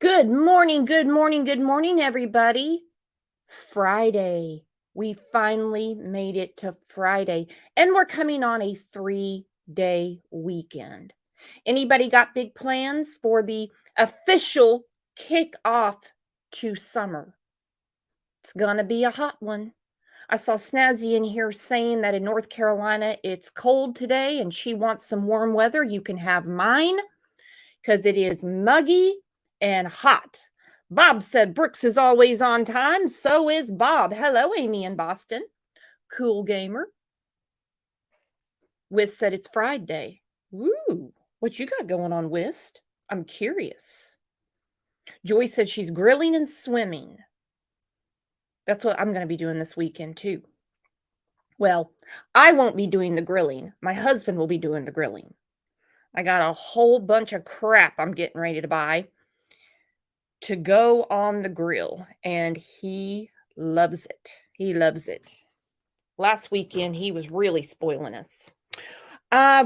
Good morning, good morning, good morning, everybody. Friday. We finally made it to Friday, and we're coming on a 3-day weekend. Anybody got big plans for the official kickoff to summer? It's gonna be a hot one. I saw Snazzy in here saying that in North Carolina it's cold today and she wants some warm weather. You can have mine because it is muggy and hot. Bob said Brooks is always on time. So is Bob. Hello, Amy in Boston. Cool gamer. Wist said it's Friday. Woo. What you got going on, Wist? I'm curious. Joy said she's grilling and swimming. That's what I'm going to be doing this weekend, too. Well, I won't be doing the grilling. My husband will be doing the grilling. I got a whole bunch of crap I'm getting ready to buy to go on the grill, and he loves it. He loves it. Last weekend, he was really spoiling us.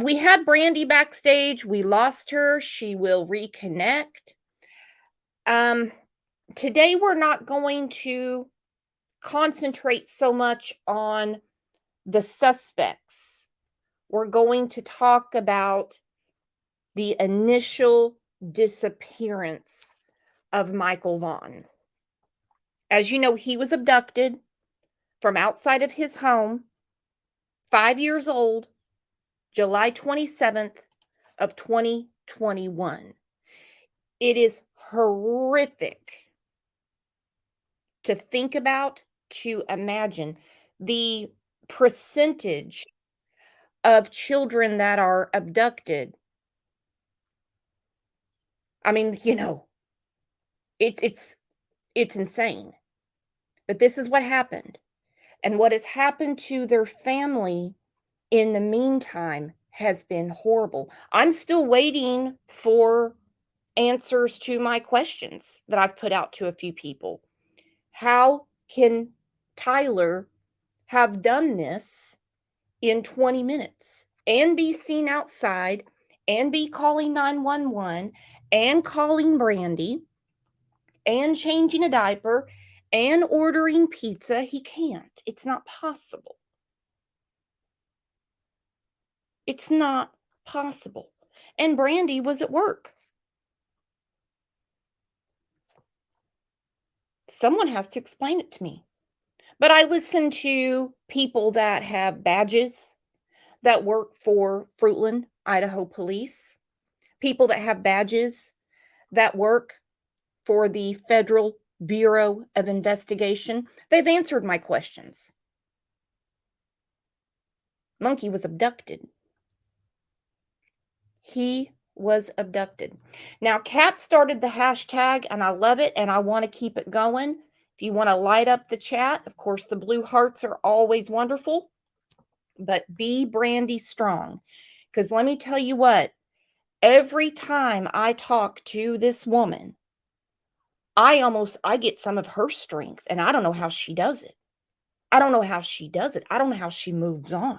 We had Brandy backstage. We lost her. She will reconnect. Today, we're not going to concentrate so much on the suspects. We're going to talk about the initial disappearance of Michael Vaughn. As you know, he was abducted from outside of his home, 5 years old, July 27th of 2021. It is horrific to think about, to imagine the percentage of children that are abducted. I mean, it's insane. But this is what happened. And what has happened to their family in the meantime has been horrible. I'm still waiting for answers to my questions that I've put out to a few people. How can Tyler have done this in 20 minutes and be seen outside and be calling 911 and calling Brandy and changing a diaper and ordering pizza? He can't. It's not possible. It's not possible. And Brandy was at work. Someone has to explain it to me. But I listen to people that have badges that work for Fruitland, Idaho Police, people that have badges that work for the Federal Bureau of Investigation. They've answered my questions. Monkey was abducted. He was abducted. Now, Kat started the hashtag, and I love it, and I want to keep it going. If you want to light up the chat, of course, the blue hearts are always wonderful, but be Brandy strong. Because let me tell you what, every time I talk to this woman, I get some of her strength, and I don't know how she does it. I don't know how she does it. I don't know how she moves on.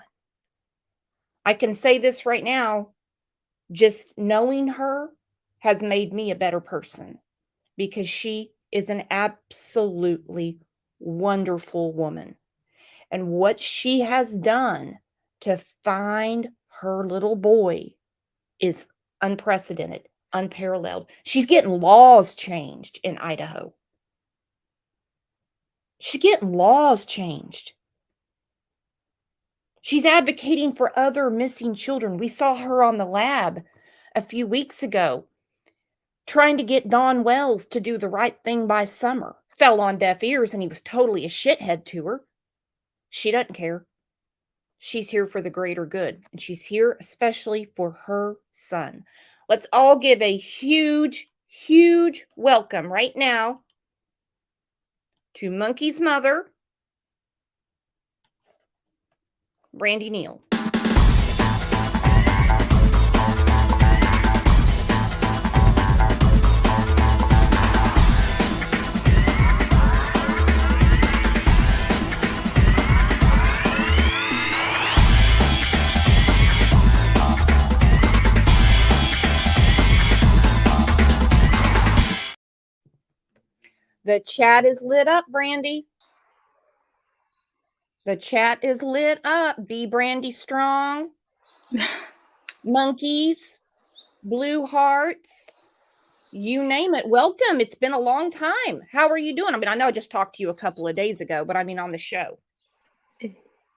I can say this right now, just knowing her has made me a better person because she is an absolutely wonderful woman. And what she has done to find her little boy is unprecedented, unparalleled. She's getting laws changed in Idaho. She's getting laws changed. She's advocating for other missing children. We saw her on the lab a few weeks ago trying to get Don Wells to do the right thing by Summer. Fell on deaf ears, and he was totally a shithead to her. She doesn't care. She's here for the greater good, and she's here especially for her son. Let's all give a huge, huge welcome right now to Monkey's mother, Brandy Neal. The chat is lit up, Brandy. The chat is lit up. Be Brandy strong. Monkeys, blue hearts, you name it. Welcome. It's been a long time. How are you doing? I mean, I know I just talked to you a couple of days ago, but I mean on the show.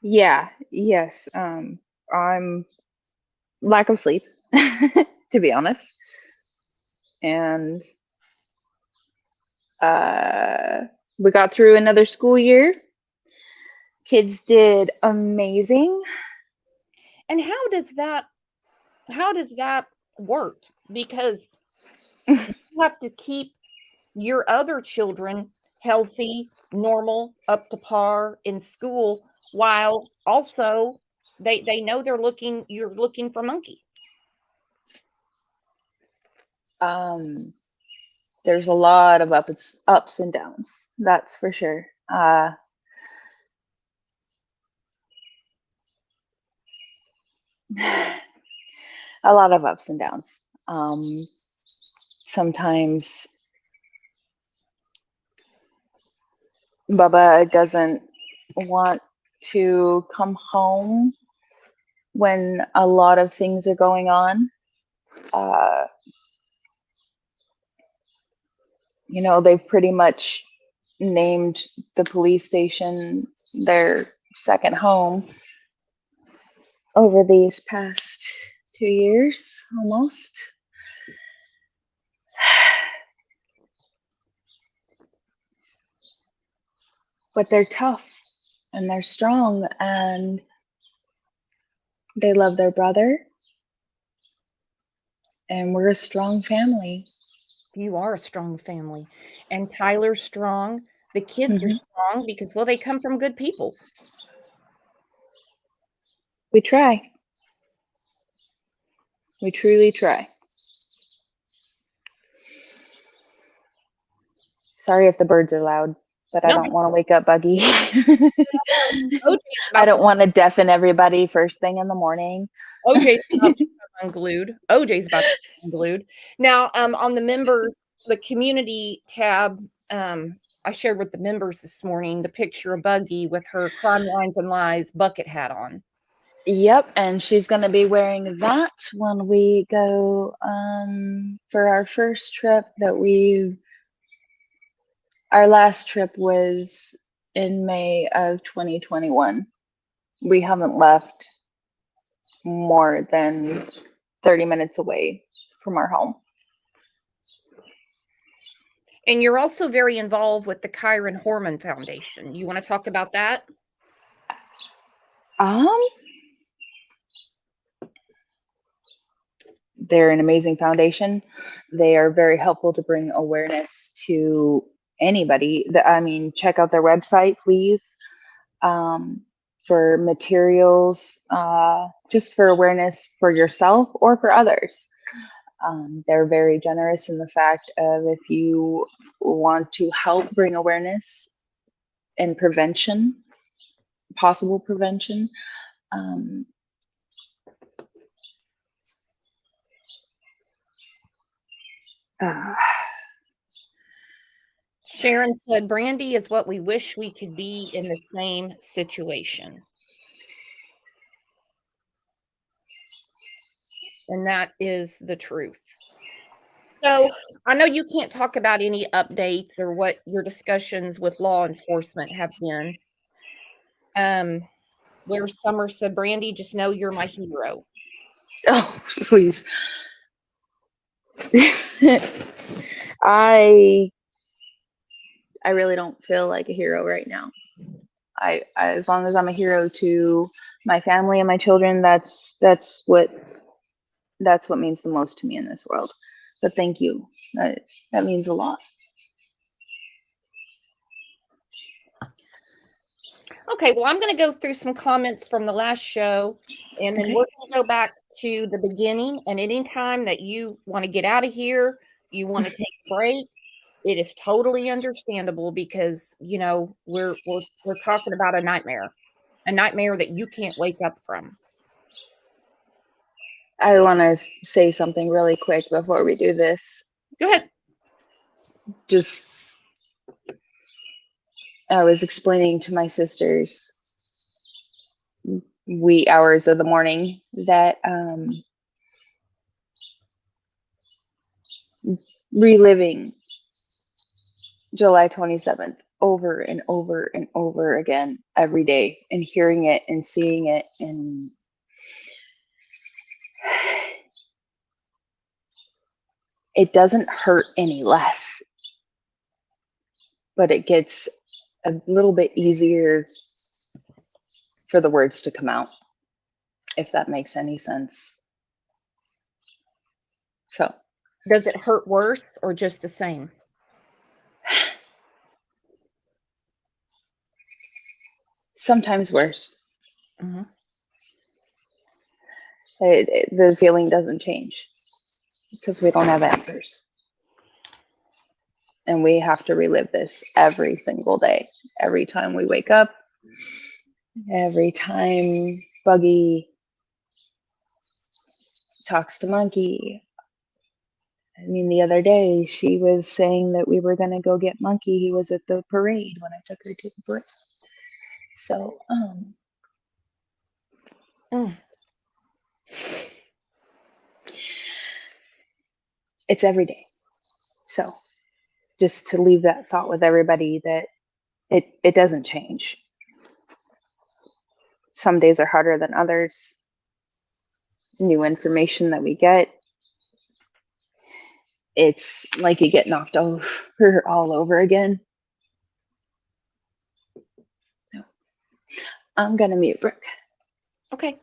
Yeah, yes. I'm lack of sleep, to be honest. And we got through another school year. Kids did amazing. And how does that work? Because you have to keep your other children healthy, normal, up to par in school, while also they know you're looking for monkey. There's a lot of ups and downs, that's for sure. A lot of ups and downs. Sometimes Bubba doesn't want to come home when a lot of things are going on. You know, they've pretty much named the police station their second home over these past 2 years almost. But they're tough and they're strong and they love their brother. And we're a strong family. You are a strong family. And Tyler's strong. The kids are strong because, well, they come from good people. We try. We truly try. Sorry if the birds are loud, but I don't want to wake up Buggy. I don't want to deafen everybody first thing in the morning. OJ's about to come unglued. OJ's about to come unglued. Now, on the members, the community tab, I shared with the members this morning the picture of Buggy with her Crime Lines and Lies bucket hat on. Yep, and she's going to be wearing that when we go for our first trip our last trip was in May of 2021. We haven't left more than 30 minutes away from our home. And you're also very involved with the Kyron Horman Foundation. You want to talk about that? They're an amazing foundation. They are very helpful to bring awareness to anybody. Check out their website, please, for materials, just for awareness for yourself or for others. They're very generous in the fact of if you want to help bring awareness and prevention, possible prevention. Sharon said, Brandy is what we wish we could be in the same situation. And that is the truth. So I know you can't talk about any updates or what your discussions with law enforcement have been. Where Summer said, Brandy, just know you're my hero. Oh, please. I really don't feel like a hero right now. I as long as I'm a hero to my family and my children, that's what means the most to me in this world. But thank you. That means a lot. Okay, well, I'm going to go through some comments from the last show, and then we're going to go back to the beginning. And anytime that you want to get out of here, you want to take a break, it is totally understandable because, you know, we're talking about a nightmare that you can't wake up from. I want to say something really quick before we do this. Go ahead. Just I was explaining to my sisters wee hours of the morning that reliving July 27th over and over and over again every day and hearing it and seeing it, and it doesn't hurt any less, but it gets a little bit easier for the words to come out, if that makes any sense. So, Does it hurt worse or just the same? sometimes worse. Mm-hmm. The feeling doesn't change because we don't have answers. And we have to relive this every single day. Every time we wake up, every time Buggy talks to Monkey. I mean, the other day she was saying that we were going to go get Monkey. He was at the parade when I took her to the parade. So, it's every day. So, just to leave that thought with everybody that it doesn't change. Some days are harder than others. New information that we get, it's like you get knocked over all over again. So, I'm gonna mute Brooke. Okay.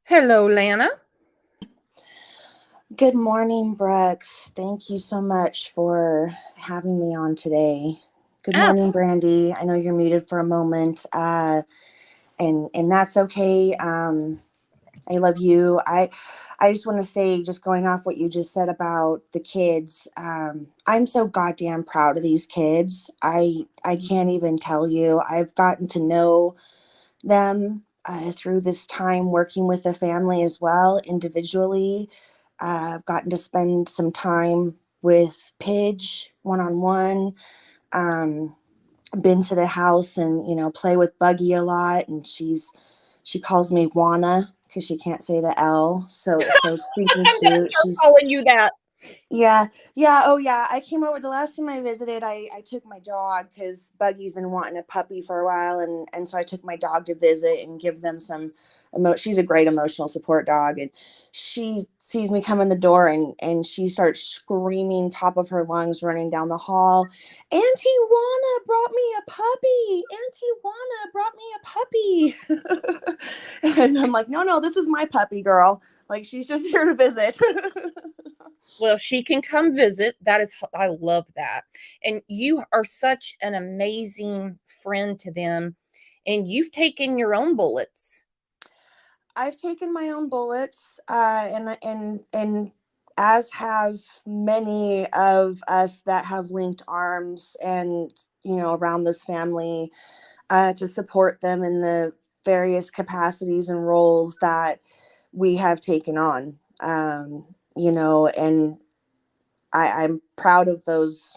Hello, Lana. Good morning, Brooks. Thank you so much for having me on today. Good morning, Brandy. I know you're muted for a moment, and that's okay. I love you. I just want to say, just going off what you just said about the kids, I'm so goddamn proud of these kids. I can't even tell you. I've gotten to know them through this time working with the family as well, individually. I've gotten to spend some time with Pidge one-on-one. Been to the house and, play with Buggy a lot. And she calls me Wanna because she can't say the L. So stinking I'm gonna cute. start calling you that. Yeah. Oh yeah. I came over the last time I visited. I took my dog because Buggy's been wanting a puppy for a while, and so I took my dog to visit and give them some she's a great emotional support dog, and she sees me come in the door and she starts screaming top of her lungs, running down the hall. Auntie Juana brought me a puppy. Auntie Juana brought me a puppy. And I'm like, no, this is my puppy, girl. Like, she's just here to visit. Well, she can come visit. I love that. And you are such an amazing friend to them. And you've taken your own bullets. I've taken my own bullets, and as have many of us that have linked arms and, around this family, to support them in the various capacities and roles that we have taken on. And I'm proud of those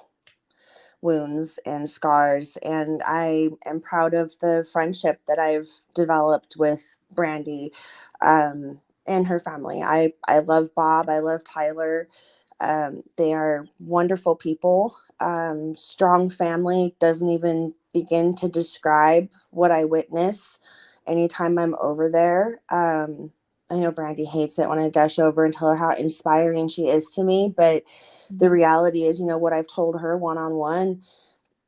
wounds and scars, and I am proud of the friendship that I've developed with Brandy, and her family. I love Bob. I love Tyler. They are wonderful people. Strong family doesn't even begin to describe what I witness anytime I'm over there. I know Brandy hates it when I gush over and tell her how inspiring she is to me, but the reality is, what I've told her one-on-one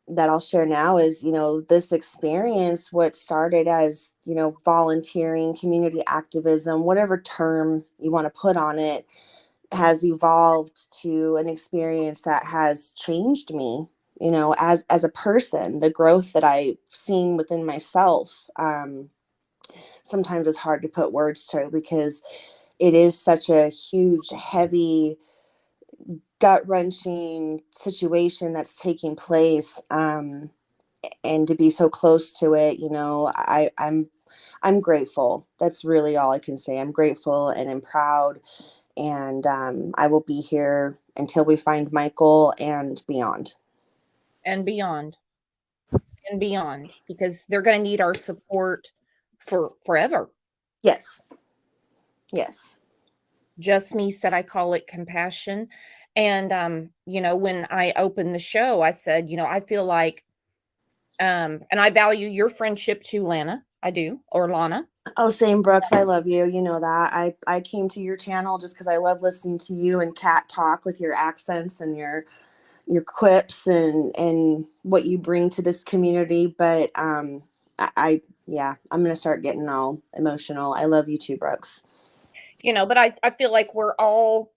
that I'll share now is, this experience, what started as, volunteering, community activism, whatever term you want to put on it, has evolved to an experience that has changed me, as a person. The growth that I've seen within myself, sometimes it's hard to put words to because it is such a huge, heavy, gut-wrenching situation that's taking place, and to be so close to it, I'm grateful. That's really all I can say. I'm grateful and I'm proud, and I will be here until we find Michael and beyond. and beyond, because they're going to need our support for forever. Yes. Yes. Just Me said, I call it compassion. And, when I opened the show, I said, I feel like, and I value your friendship too, Lana. I do, or Lana. Oh, same, Brooks. I love you. You know that. I came to your channel just because I love listening to you and Kat talk with your accents and your quips and what you bring to this community. But yeah, I'm gonna start getting all emotional. I love you too, Brooks. But I feel like we're all,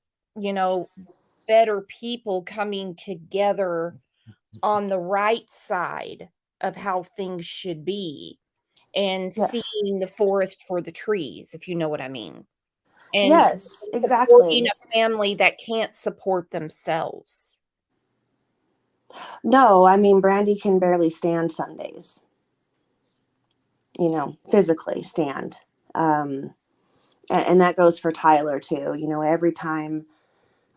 better people coming together on the right side of how things should be, and Yes. seeing the forest for the trees, if you know what I mean. And Yes, supporting exactly. a family that can't support themselves. No, I mean, Brandy can barely stand some days, physically stand. And that goes for Tyler too. Every time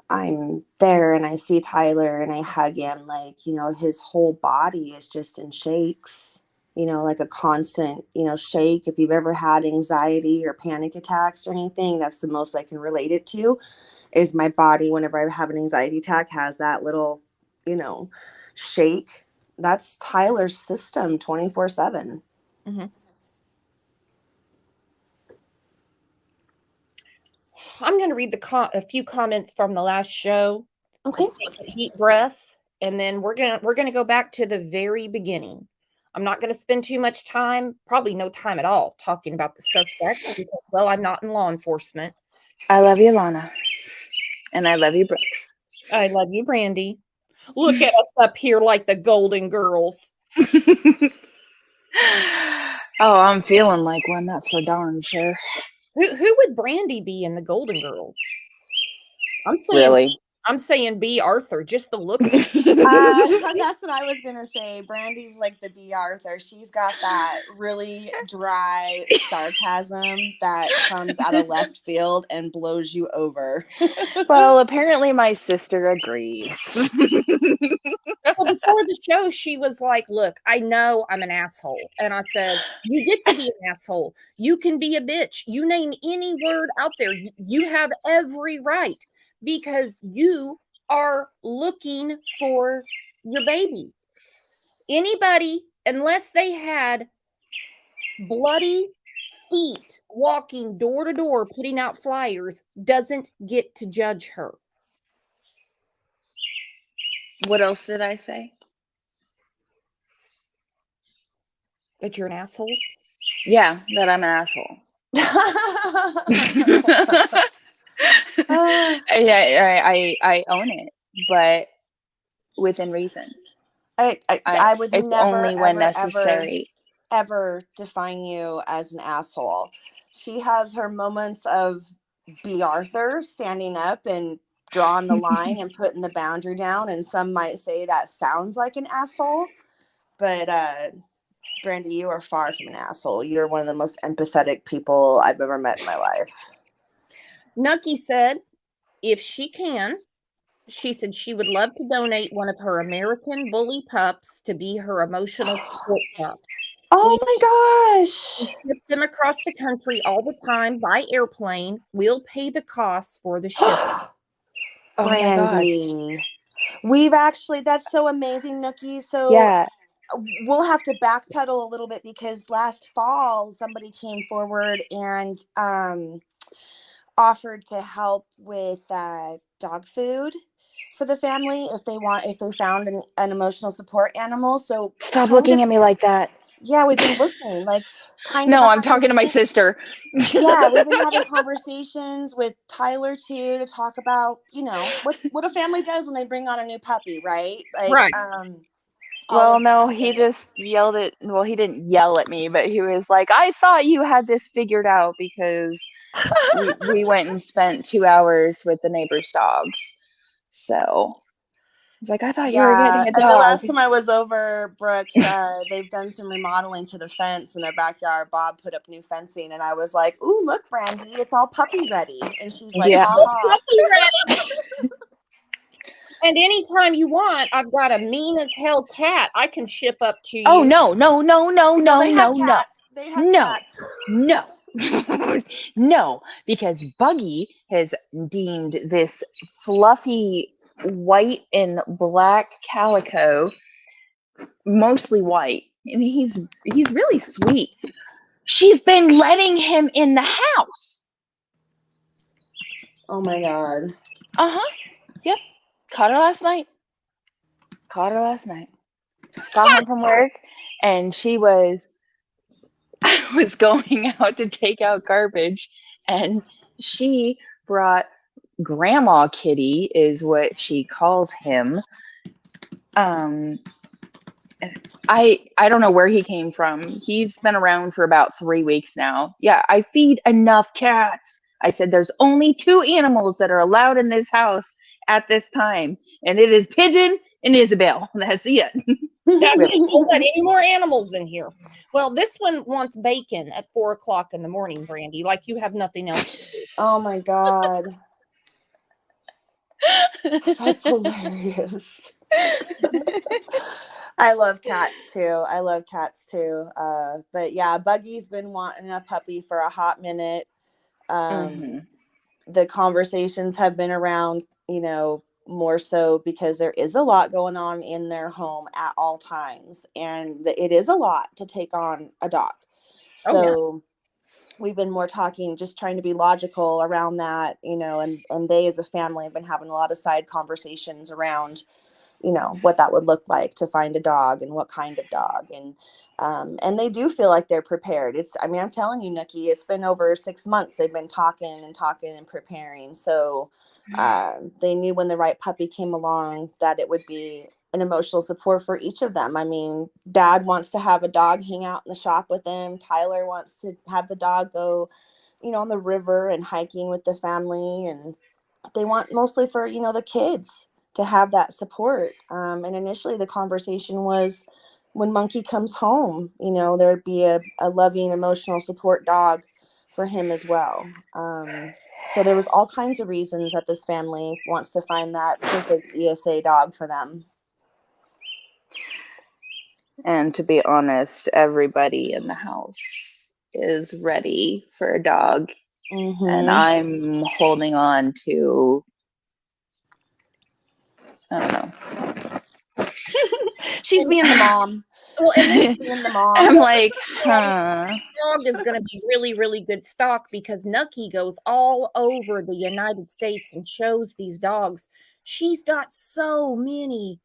I'm there and I see Tyler and I hug him, like, his whole body is just in shakes, like a constant, shake. If you've ever had anxiety or panic attacks or anything, that's the most I can relate it to, is my body, whenever I have an anxiety attack, has that little, shake. That's Tyler's system 24/7. Mm-hmm. I'm going to read a few comments from the last show. Okay. Let's take a deep breath, and then we're gonna go back to the very beginning. I'm not going to spend too much time, probably no time at all, talking about the suspects because, well, I'm not in law enforcement. I love you, Lana. And I love you, Brooks. I love you, Brandy. Look at us up here like the Golden Girls. Oh, I'm feeling like one, that's for darn sure. Who would Brandy be in the Golden Girls? Really? I'm saying B. Arthur, just the looks. That's what I was gonna say. Brandy's like the B. Arthur. She's got that really dry sarcasm that comes out of left field and blows you over. Well, apparently my sister agrees. Well, before the show, she was like, look, I know I'm an asshole. And I said, you get to be an asshole. You can be a bitch. You name any word out there. You have every right, because you are looking for your baby. Anybody, unless they had bloody feet walking door to door, putting out flyers, doesn't get to judge her. What else did I say? That you're an asshole? Yeah, that I'm an asshole. I own it, but within reason. I would it's never, only when ever, necessary. ever define you as an asshole. She has her moments of B. Arthur standing up and drawing the line and putting the boundary down, and some might say that sounds like an asshole, but Brandy, you are far from an asshole. You're one of the most empathetic people I've ever met in my life. Nucky said, if she can, she said she would love to donate one of her American bully pups to be her emotional support pup. Oh my gosh. We ship them across the country all the time by airplane. We'll pay the costs for the shipping. Oh my God. Brandy. We've actually, that's so amazing, Nookie. So Yeah. we'll have to backpedal a little bit, because last fall somebody came forward and offered to help with dog food for the family if they found an emotional support animal. So Stop looking at me like that. Yeah, we've been looking like kind of. No, I'm talking to my sister. Yeah, we've been having conversations with Tyler too to talk about, what a family does when they bring on a new puppy, right? Like, right. Well, no, he just yelled at. Well, he didn't yell at me, but he was like, "I thought you had this figured out because we went and spent 2 hours with the neighbor's dogs." So he's like, "I thought you were getting a And the dog." last time I was over, Brooks, they've done some remodeling to the fence in their backyard. Bob put up new fencing, and I was like, "Ooh, look, Brandy, it's all puppy ready." And she's like, Yeah. "Ha ha." Puppy ready. And anytime you want, I've got a mean as hell cat I can ship up to Oh, you. no, no, no, no, no, they have no, no, cats. They have no, cats. no, no, because Buggy has deemed this fluffy white and black calico, mostly white, and he's really sweet. She's been letting him in the house. Oh my God. Uh-huh. Yep. Caught her last night. Got home from work, and I was going out to take out garbage, and she brought Grandma Kitty, is what she calls him. I don't know where he came from. He's been around for about 3 weeks now. Yeah, I feed enough cats. I said there's only 2 animals that are allowed in this house at this time, and it is Pigeon and Isabel. That's it. That's it. Don't let any more animals in here. Well, this one wants bacon at 4:00 in the morning, Brandy, like you have nothing else to do. Oh my God. That's hilarious. I love cats too. But yeah, Buggy's been wanting a puppy for a hot minute. Mhm. The conversations have been around, more so because there is a lot going on in their home at all times. And it is a lot to take on a dog. Oh, yeah. So we've been more talking, just trying to be logical around that, and they as a family have been having a lot of side conversations around, what that would look like to find a dog and what kind of dog. And they do feel like they're prepared. I'm telling you, Nookie, it's been over 6 months. They've been talking and preparing. So they knew when the right puppy came along that it would be an emotional support for each of them. Dad wants to have a dog hang out in the shop with him. Tyler wants to have the dog go, on the river and hiking with the family. And they want mostly for, the kids to have that support. And initially the conversation was, when Monkey comes home, there'd be a loving, emotional support dog for him as well. So there was all kinds of reasons that this family wants to find that perfect ESA dog for them. And to be honest, everybody in the house is ready for a dog. Mm-hmm. And I'm holding on to, I don't know. She's being the mom. Well, and this Being the mom. I'm like, huh. dog is going to be really, really good stock because Nucky goes all over the United States and shows these dogs. She's got so many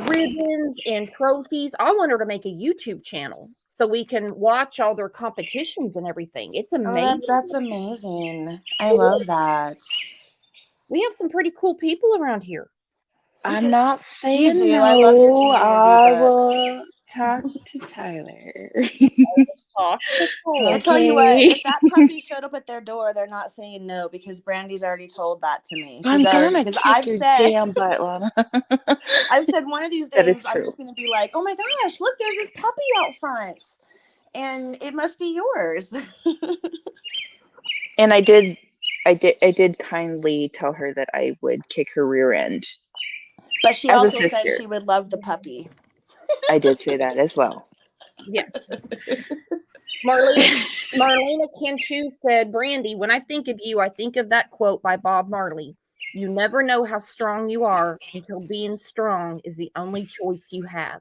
ribbons and trophies. I want her to make a YouTube channel so we can watch all their competitions and everything. It's amazing. That's amazing. I love that. We have some pretty cool people around here. I'm not saying You do. no. I love your community I books. will talk to Tyler. Talk to Tyler. I tell you what, if that puppy showed up at their door, they're not saying no, because Brandy's already told that to me. I'm gonna Because kick your damn butt, Lana. I've said one of these That is days I'm true. just gonna be like, oh my gosh, look, there's this puppy out front, and it must be yours. And I did kindly tell her that I would kick her rear end. But she As a also said sister. she would love the puppy. I did say that as well. Yes. Marlena Cantu said, Brandy, when I think of you, I think of that quote by Bob Marley. You never know how strong you are until being strong is the only choice you have.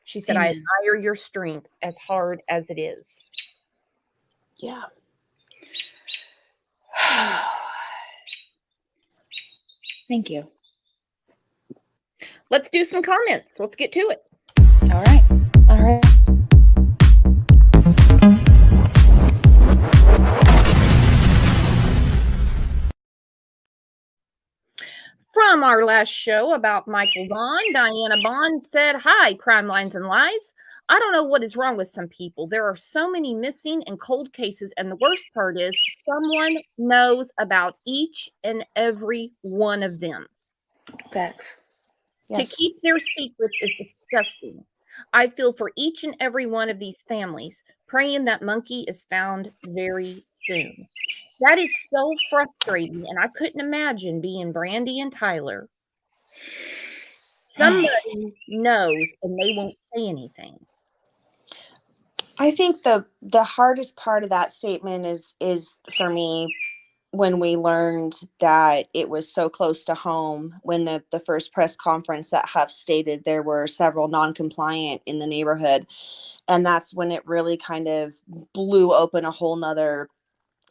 She said, I admire your strength as hard as it is. Yeah. Thank you. Let's do some comments. Let's get to it. All right. From our last show about Michael Vaughan, Diana Bond said, hi, Crime Lines and Lies. I don't know what is wrong with some people. There are so many missing and cold cases, and the worst part is someone knows about each and every one of them. Facts. Yes. To keep their secrets is disgusting. I feel for each and every one of these families, praying that Monkey is found very soon. That is so frustrating, and I couldn't imagine being Brandy and Tyler. Somebody knows and they won't say anything. I think the hardest part of that statement is for me when we learned that it was so close to home, when the first press conference at Huff stated there were several non-compliant in the neighborhood. And that's when it really kind of blew open a whole nother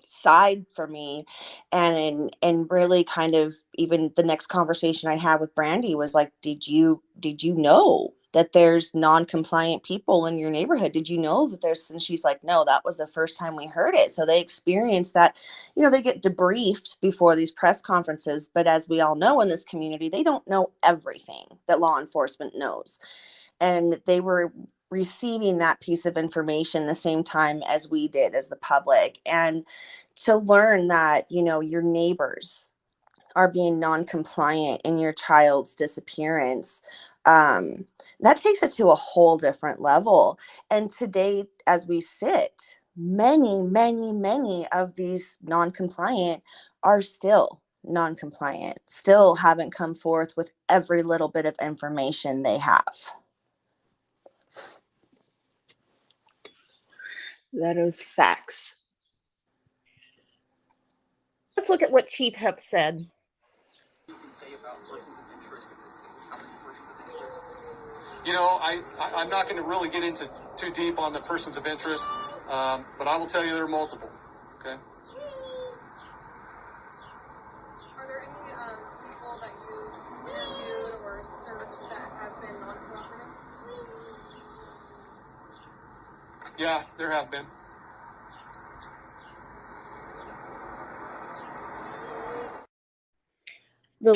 side for me. And really kind of, even the next conversation I had with Brandy was like, did you know that there's non-compliant people in your neighborhood? Did you know that there's? And she's like, no, that was the first time we heard it. So they experienced that. They get debriefed before these press conferences, but as we all know in this community, they don't know everything that law enforcement knows. And they were receiving that piece of information the same time as we did as the public. And to learn that, your neighbors are being non-compliant in your child's disappearance, that takes it to a whole different level. And today, as we sit, many, many, many of these non-compliant are still non-compliant, still haven't come forth with every little bit of information they have. That is facts. Let's look at what Chief Hupp said. I'm not going to really get into too deep on the persons of interest, but I will tell you there are multiple. Okay. Are there any people that you interviewed or serviced that have been non-cooperative? Yeah, there have been. The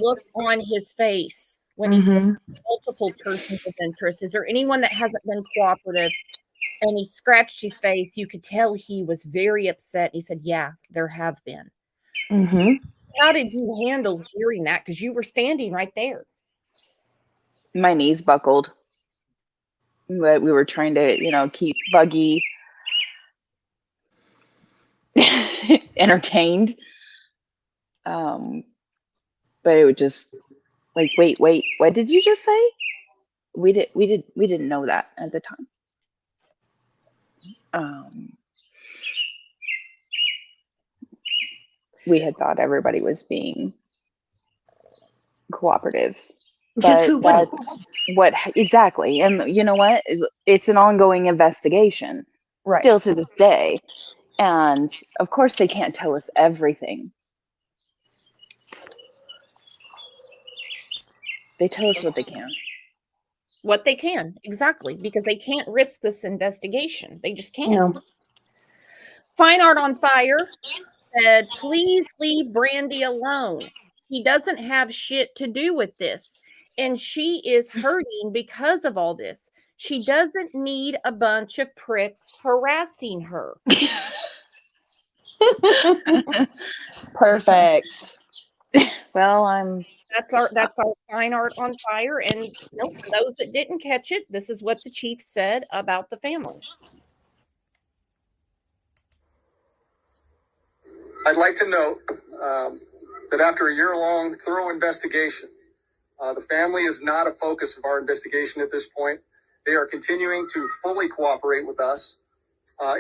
look on his face when he said multiple persons of interest. Is there anyone that hasn't been cooperative? And he scratched his face. You could tell he was very upset. He said, yeah, there have been. How did you handle hearing that? Because you were standing right there. My knees buckled. But we were trying to, keep Buggy entertained. But it would just like, wait, what did you just say? We didn't know that at the time. We had thought everybody was being cooperative. Because who wouldn't? What exactly? And you know what? It's an ongoing investigation, Right. Still to this day. And of course, they can't tell us everything. They tell us what they can. What they can, exactly, because they can't risk this investigation. They just can't. No. Fine Art on Fire said, please leave Brandy alone. He doesn't have shit to do with this. And she is hurting because of all this. She doesn't need a bunch of pricks harassing her. Perfect. Well, That's our Fine Art on Fire. And for those that didn't catch it, this is what the chief said about the family. I'd like to note that after a year-long thorough investigation, the family is not a focus of our investigation at this point. They are continuing to fully cooperate with us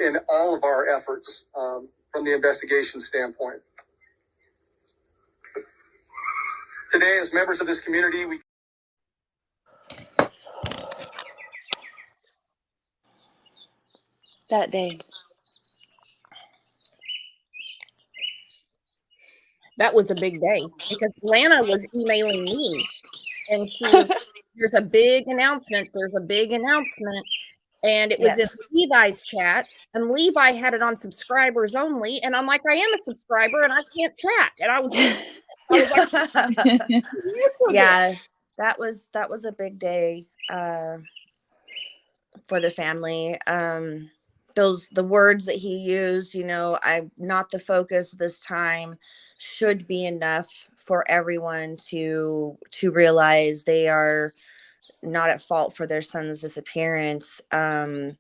in all of our efforts from the investigation standpoint. Today, as members of this community, that day. That was a big day because Lana was emailing me and she was, there's a big announcement. And it was in Levi's chat, and Levi had it on subscribers only. And I'm like, I am a subscriber and I can't chat. And I was like, yeah, that was a big day for the family. The words that he used, I'm not the focus this time, should be enough for everyone to realize they are not at fault for their son's disappearance. At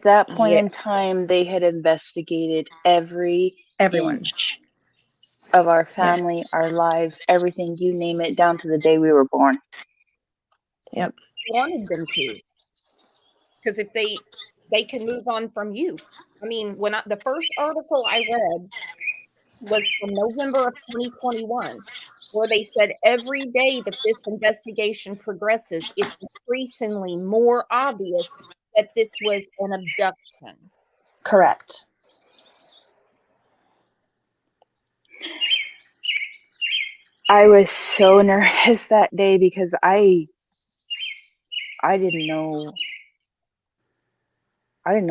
that point in time, they had investigated everyone. Inch. of our family, our lives, everything, you name it, down to the day we were born. Yep. Wanted them to, because if they can move on from you. I mean, the first article I read was from November of 2021, where they said every day that this investigation progresses, it's increasingly more obvious that this was an abduction. Correct. I was so nervous that day because I didn't know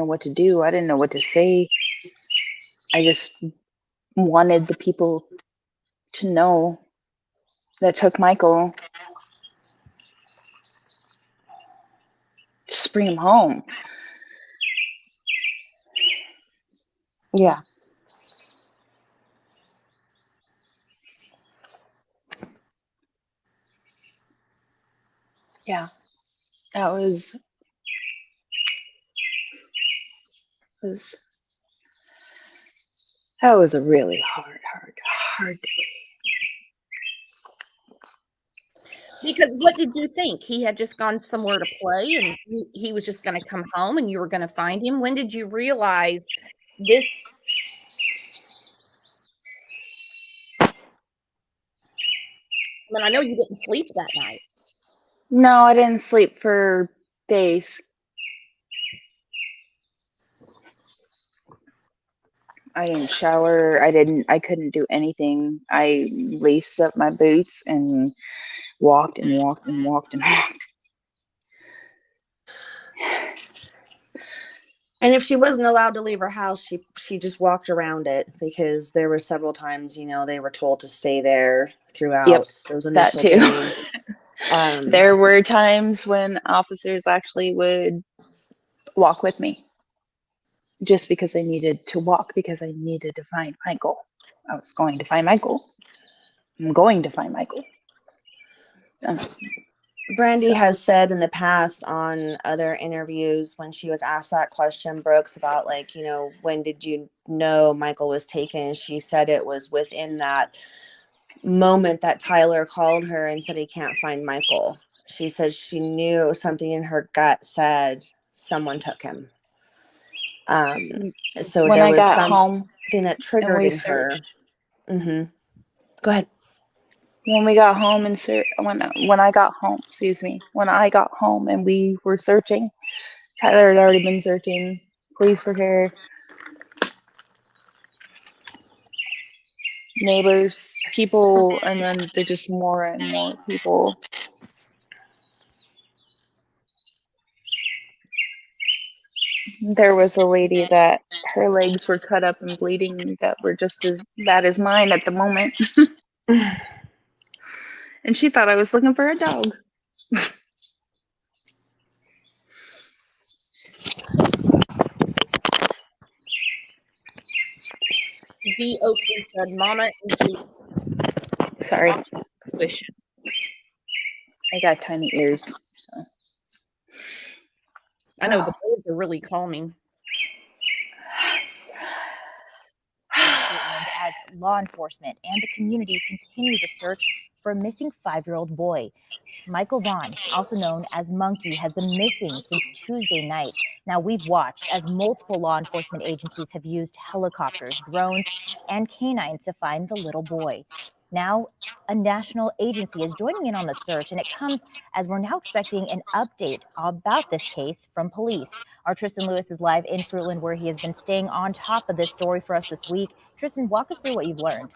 what to do. I didn't know what to say. I just wanted the people to know that took Michael, just bring him home. Yeah. Yeah, that was a really hard day. Because what did you think? He had just gone somewhere to play and he was just going to come home and you were going to find him? When did you realize this? I mean, I know you didn't sleep that night. No, I didn't sleep for days. I didn't shower. I couldn't do anything. I laced up my boots and walked and walked and walked and walked. And if she wasn't allowed to leave her house, she just walked around it, because there were several times, they were told to stay there throughout those initial days. There were times when officers actually would walk with me just because I needed to walk, because I needed to find Michael. I was going to find Michael. I'm going to find Michael. Brandy has said in the past on other interviews, when she was asked that question, Brooks, about when did you know Michael was taken? She said it was within that moment that Tyler called her and said he can't find Michael. She said she knew something in her gut said someone took him. So when there I was got something home that triggered in her. Mm-hmm. Go ahead. When we got home and when I got home and we were searching, Tyler had already been searching. Police were here, neighbors, people, and then there just more and more people. There was a lady that her legs were cut up and bleeding that were just as bad as mine at the moment. And she thought I was looking for a dog. V. Oakley said, Mama into Sorry, tuition. I got tiny ears. So. I know the birds are really calming. As law enforcement and the community continue to search for a missing 5-year-old boy. Michael Vaughn, also known as Monkey, has been missing since Tuesday night. Now, we've watched as multiple law enforcement agencies have used helicopters, drones, and canines to find the little boy. Now, a national agency is joining in on the search, and it comes as we're now expecting an update about this case from police. Our Tristan Lewis is live in Fruitland, where he has been staying on top of this story for us this week. Tristan, walk us through what you've learned.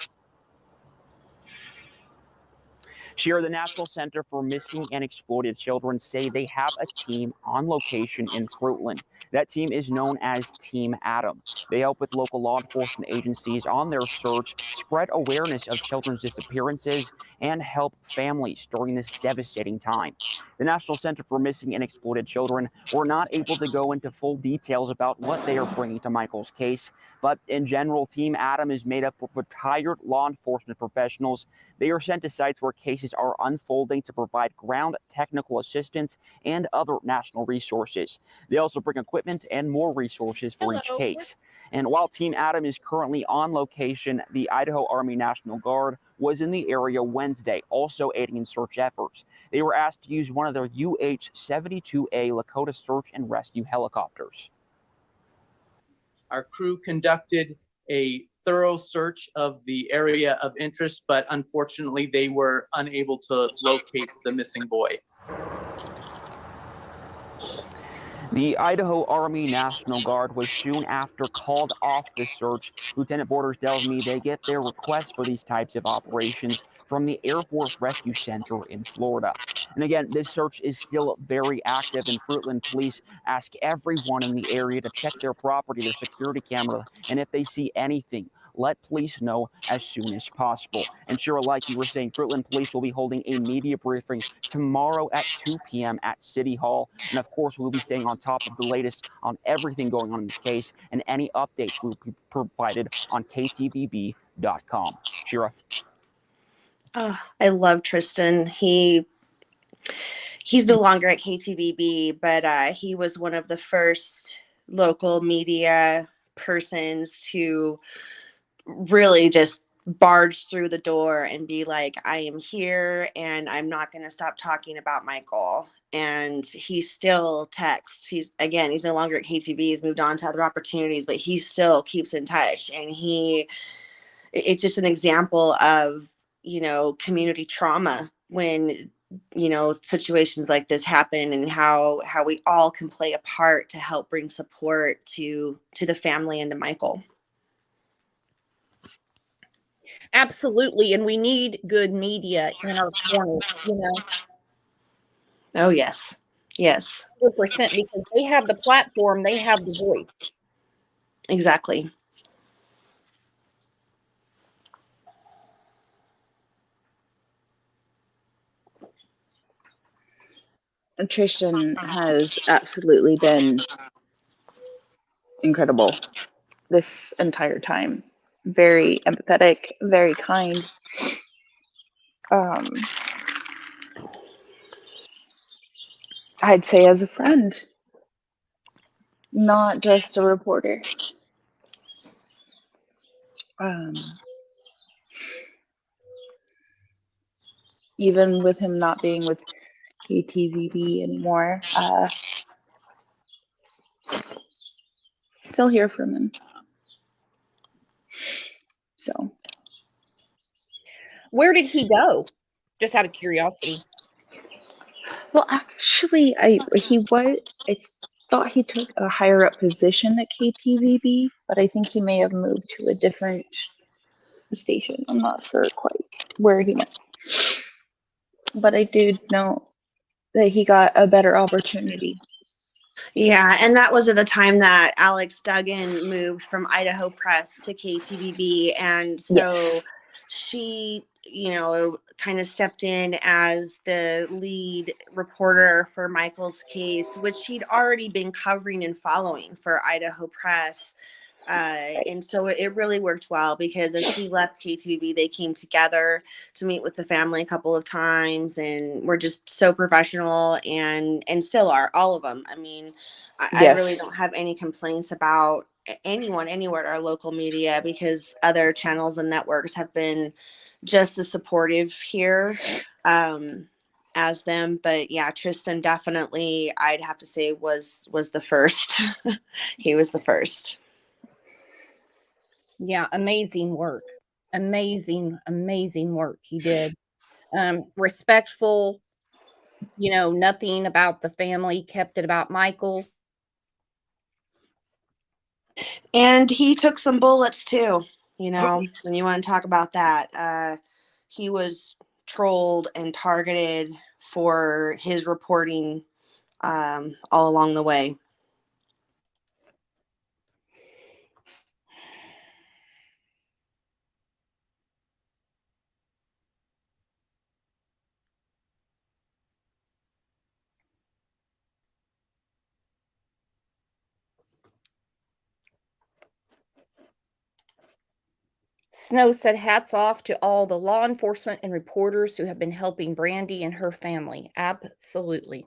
Shira, the National Center for Missing and Exploited Children say they have a team on location in Fruitland. That team is known as Team Adam. They help with local law enforcement agencies on their search, spread awareness of children's disappearances, and help families during this devastating time. The National Center for Missing and Exploited Children were not able to go into full details about what they are bringing to Michael's case, but in general, Team Adam is made up of retired law enforcement professionals. They are sent to sites where cases cases are unfolding to provide ground technical assistance and other national resources. They also bring equipment and more resources for each case. And while Team Adam is currently on location, the Idaho Army National Guard was in the area Wednesday, also aiding in search efforts. They were asked to use one of their UH-72A Lakota search and rescue helicopters. Our crew conducted a thorough search of the area of interest, but unfortunately they were unable to locate the missing boy. The Idaho Army National Guard was soon after called off the search. Lieutenant Borders tells me they get their requests for these types of operations from the Air Force Rescue Center in Florida. And again, this search is still very active, and Fruitland police ask everyone in the area to check their property, their security camera, and if they see anything, let police know as soon as possible. And sure, like you were saying, Fruitland police will be holding a media briefing tomorrow at 2 p.m. at City Hall. And of course, we'll be staying on top of the latest on everything going on in this case, and any updates will be provided on ktvb.com. Shira. Oh, I love Tristan. He's no longer at KTVB, but he was one of the first local media persons to really just barge through the door and be like, I am here and I'm not going to stop talking about Michael. And he still texts. He's no longer at KTV. He's moved on to other opportunities, but he still keeps in touch. And it's just an example of, community trauma when, situations like this happen, and how we all can play a part to help bring support to the family and to Michael. Absolutely. And we need good media in our corner, Oh, yes. Yes, 100%, because they have the platform, they have the voice. exactly. Tristan has absolutely been incredible this entire time. Very empathetic, very kind. I'd say as a friend, not just a reporter. Even with him not being with KTVB anymore, still hear from him. So, Where did he go? Just out of curiosity. well, actually, I thought he took a higher up position at KTVB, but I think he may have moved to a different station. I'm not sure quite where he went. But I do know that he got a better opportunity. Yeah, and that was at the time that Alex Duggan moved from Idaho Press to KTVB, and so Yes. she, kind of stepped in as the lead reporter for Michael's case, which she'd already been covering and following for Idaho Press. And so it really worked well, because as he left KTVB, they came together to meet with the family a couple of times, and we're just so professional, and still are, all of them. I mean, I really don't have any complaints about anyone anywhere at our local media, because other channels and networks have been just as supportive here as them. But yeah, Tristan definitely, I'd have to say, was the first. He was the first. Yeah, amazing work. Amazing work he did. Respectful, nothing about the family, kept it about Michael. And he took some bullets too, when you want to talk about that. He was trolled and targeted for his reporting all along the way. Snow said, hats off to all the law enforcement and reporters who have been helping Brandy and her family. Absolutely.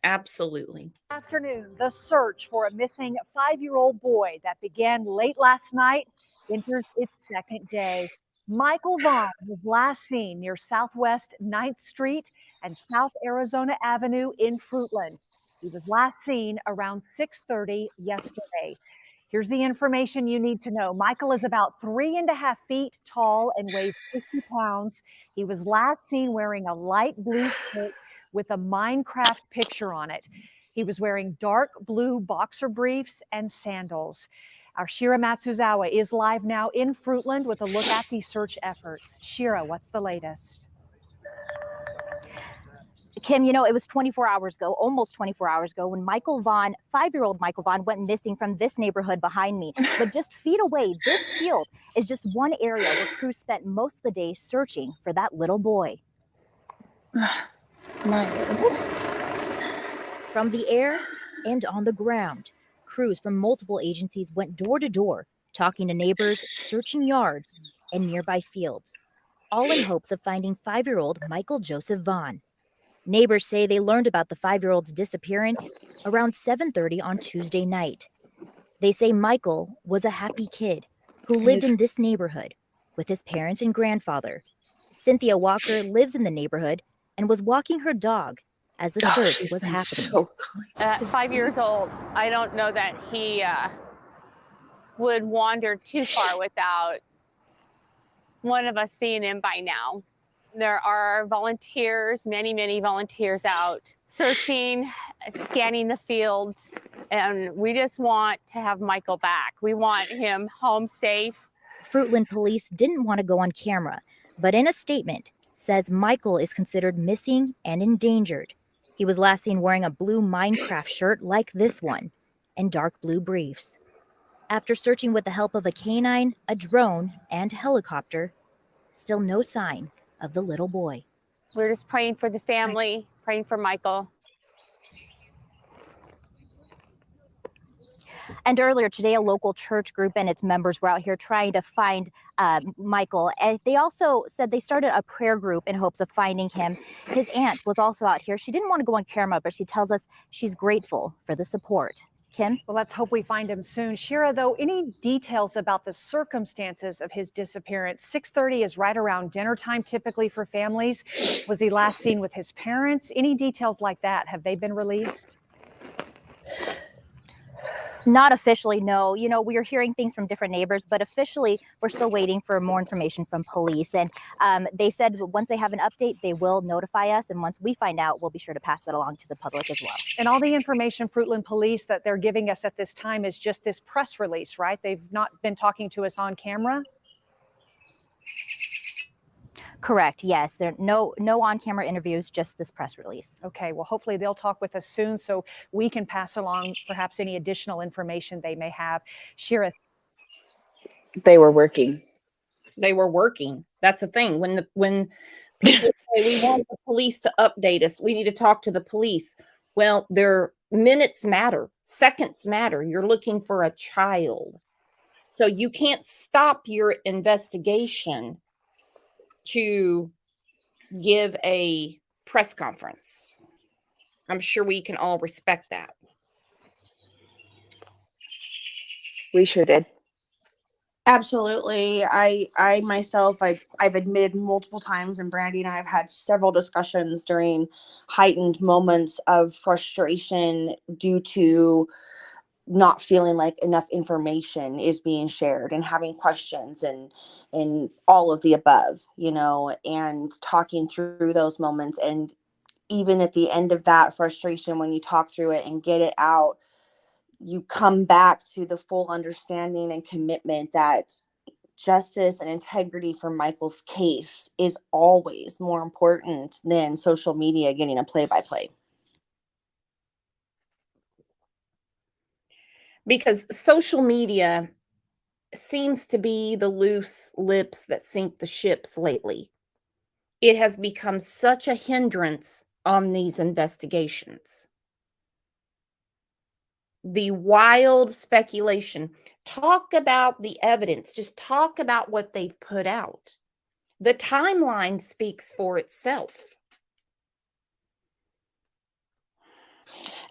Absolutely. Afternoon, the search for a missing 5-year-old boy that began late last night enters its second day. Michael Vaughn was last seen near Southwest 9th Street and South Arizona Avenue in Fruitland. He was last seen around 6:30 yesterday. Here's the information you need to know. Michael is about 3.5 feet tall and weighs 50 pounds. He was last seen wearing a light blue shirt with a Minecraft picture on it. He was wearing dark blue boxer briefs and sandals. Our Shira Matsuzawa is live now in Fruitland with a look at the search efforts. Shira, what's the latest? Kim, you know, it was 24 hours ago, almost 24 hours ago, when Michael Vaughn, 5-year-old Michael Vaughn, went missing from this neighborhood behind me. But just feet away, this field is just one area where crews spent most of the day searching for that little boy. From the air and on the ground, crews from multiple agencies went door to door, talking to neighbors, searching yards and nearby fields, all in hopes of finding 5-year-old Michael Joseph Vaughn. Neighbors say they learned about the 5-year-old's disappearance around 7:30 on Tuesday night. They say Michael was a happy kid who lived in this neighborhood with his parents and grandfather. Cynthia Walker lives in the neighborhood and was walking her dog as the search was happening. At 5 years old, I don't know that he would wander too far without one of us seeing him by now. There are volunteers, many volunteers out searching, scanning the fields, and we just want to have Michael back. We want him home safe. Fruitland police didn't want to go on camera, but in a statement says Michael is considered missing and endangered. He was last seen wearing a blue Minecraft shirt like this one and dark blue briefs. After searching with the help of a canine, a drone, and helicopter, still no sign of the little boy. We're just praying for the family, praying for Michael. And earlier today, a local church group and its members were out here trying to find Michael. And they also said they started a prayer group in hopes of finding him. His aunt was also out here. She didn't want to go on camera, but she tells us she's grateful for the support. Kim? Well, let's hope we find him soon. Shira, though, any details about the circumstances of his disappearance? 6:30 is right around dinner time, typically for families. Was he last seen with his parents? Any details like that? Have they been released? Not officially, no. You know, we are hearing things from different neighbors, but officially, we're still waiting for more information from police. And they said once they have an update, they will notify us. And once we find out, we'll be sure to pass that along to the public as well. And all the information Fruitland Police that they're giving us at this time is just this press release, right? They've not been talking to us on camera? Correct. Yes. There no on-camera interviews, just this press release. Okay. Well, hopefully they'll talk with us soon so we can pass along perhaps any additional information they may have. Shira. They were working. They were working. That's the thing. When people say we want the police to update us, we need to talk to the police. Well, their minutes matter, seconds matter. You're looking for a child. So you can't stop your investigation to give a press conference. I'm sure we can all respect that. We sure did. Absolutely. I myself, I've admitted multiple times, and Brandy and I have had several discussions during heightened moments of frustration due to not feeling like enough information is being shared and having questions and all of the above, you know, and talking through those moments. And even at the end of that frustration, when you talk through it and get it out, you come back to the full understanding and commitment that justice and integrity for Michael's case is always more important than social media getting a play-by-play. Because social media seems to be the loose lips that sink the ships lately. It has become such a hindrance on these investigations. the wild speculation. Talk about the evidence. Just talk about what they've put out. The timeline speaks for itself.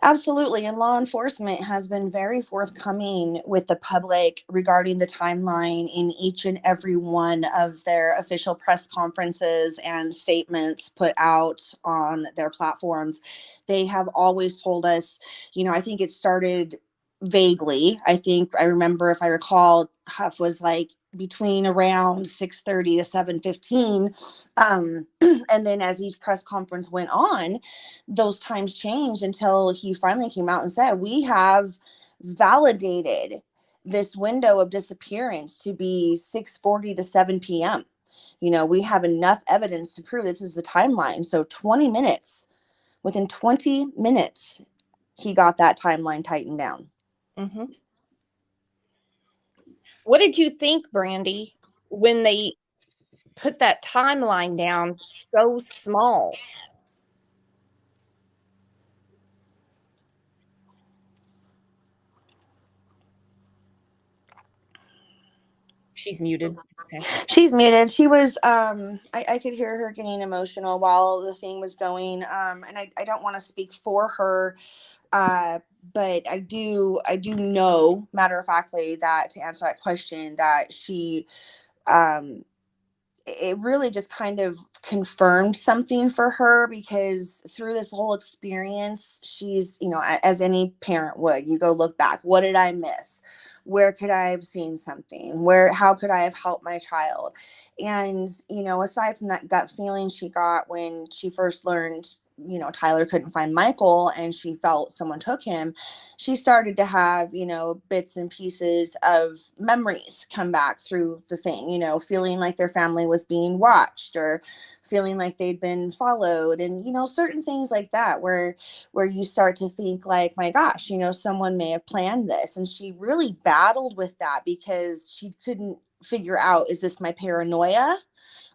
Absolutely. And law enforcement has been very forthcoming with the public regarding the timeline in each and every one of their official press conferences and statements put out on their platforms. They have always told us, I think it started vaguely. I remember, if I recall, Huff was like between around 6:30 to 7:15. And then as each press conference went on, those times changed until he finally came out and said, we have validated this window of disappearance to be 6:40 to 7 p.m. We have enough evidence to prove this is the timeline. So within 20 minutes, he got that timeline tightened down. Mm-hmm. What did you think, Brandy, when they put that timeline down so small? She's muted. Okay. She's muted. She was I could hear her getting emotional while the thing was going. And I don't want to speak for her, but I do know, matter of factly, that to answer that question, that she it really just kind of confirmed something for her, because through this whole experience, she's, as any parent would, you go look back. What did I miss? Where could I have seen something? How could I have helped my child? And, aside from that gut feeling she got when she first learned, Tyler couldn't find Michael and she felt someone took him, she started to have, bits and pieces of memories come back through the thing, feeling like their family was being watched, or feeling like they'd been followed, and, certain things like that, where you start to think like, my gosh, someone may have planned this. And she really battled with that, because she couldn't figure out, is this my paranoia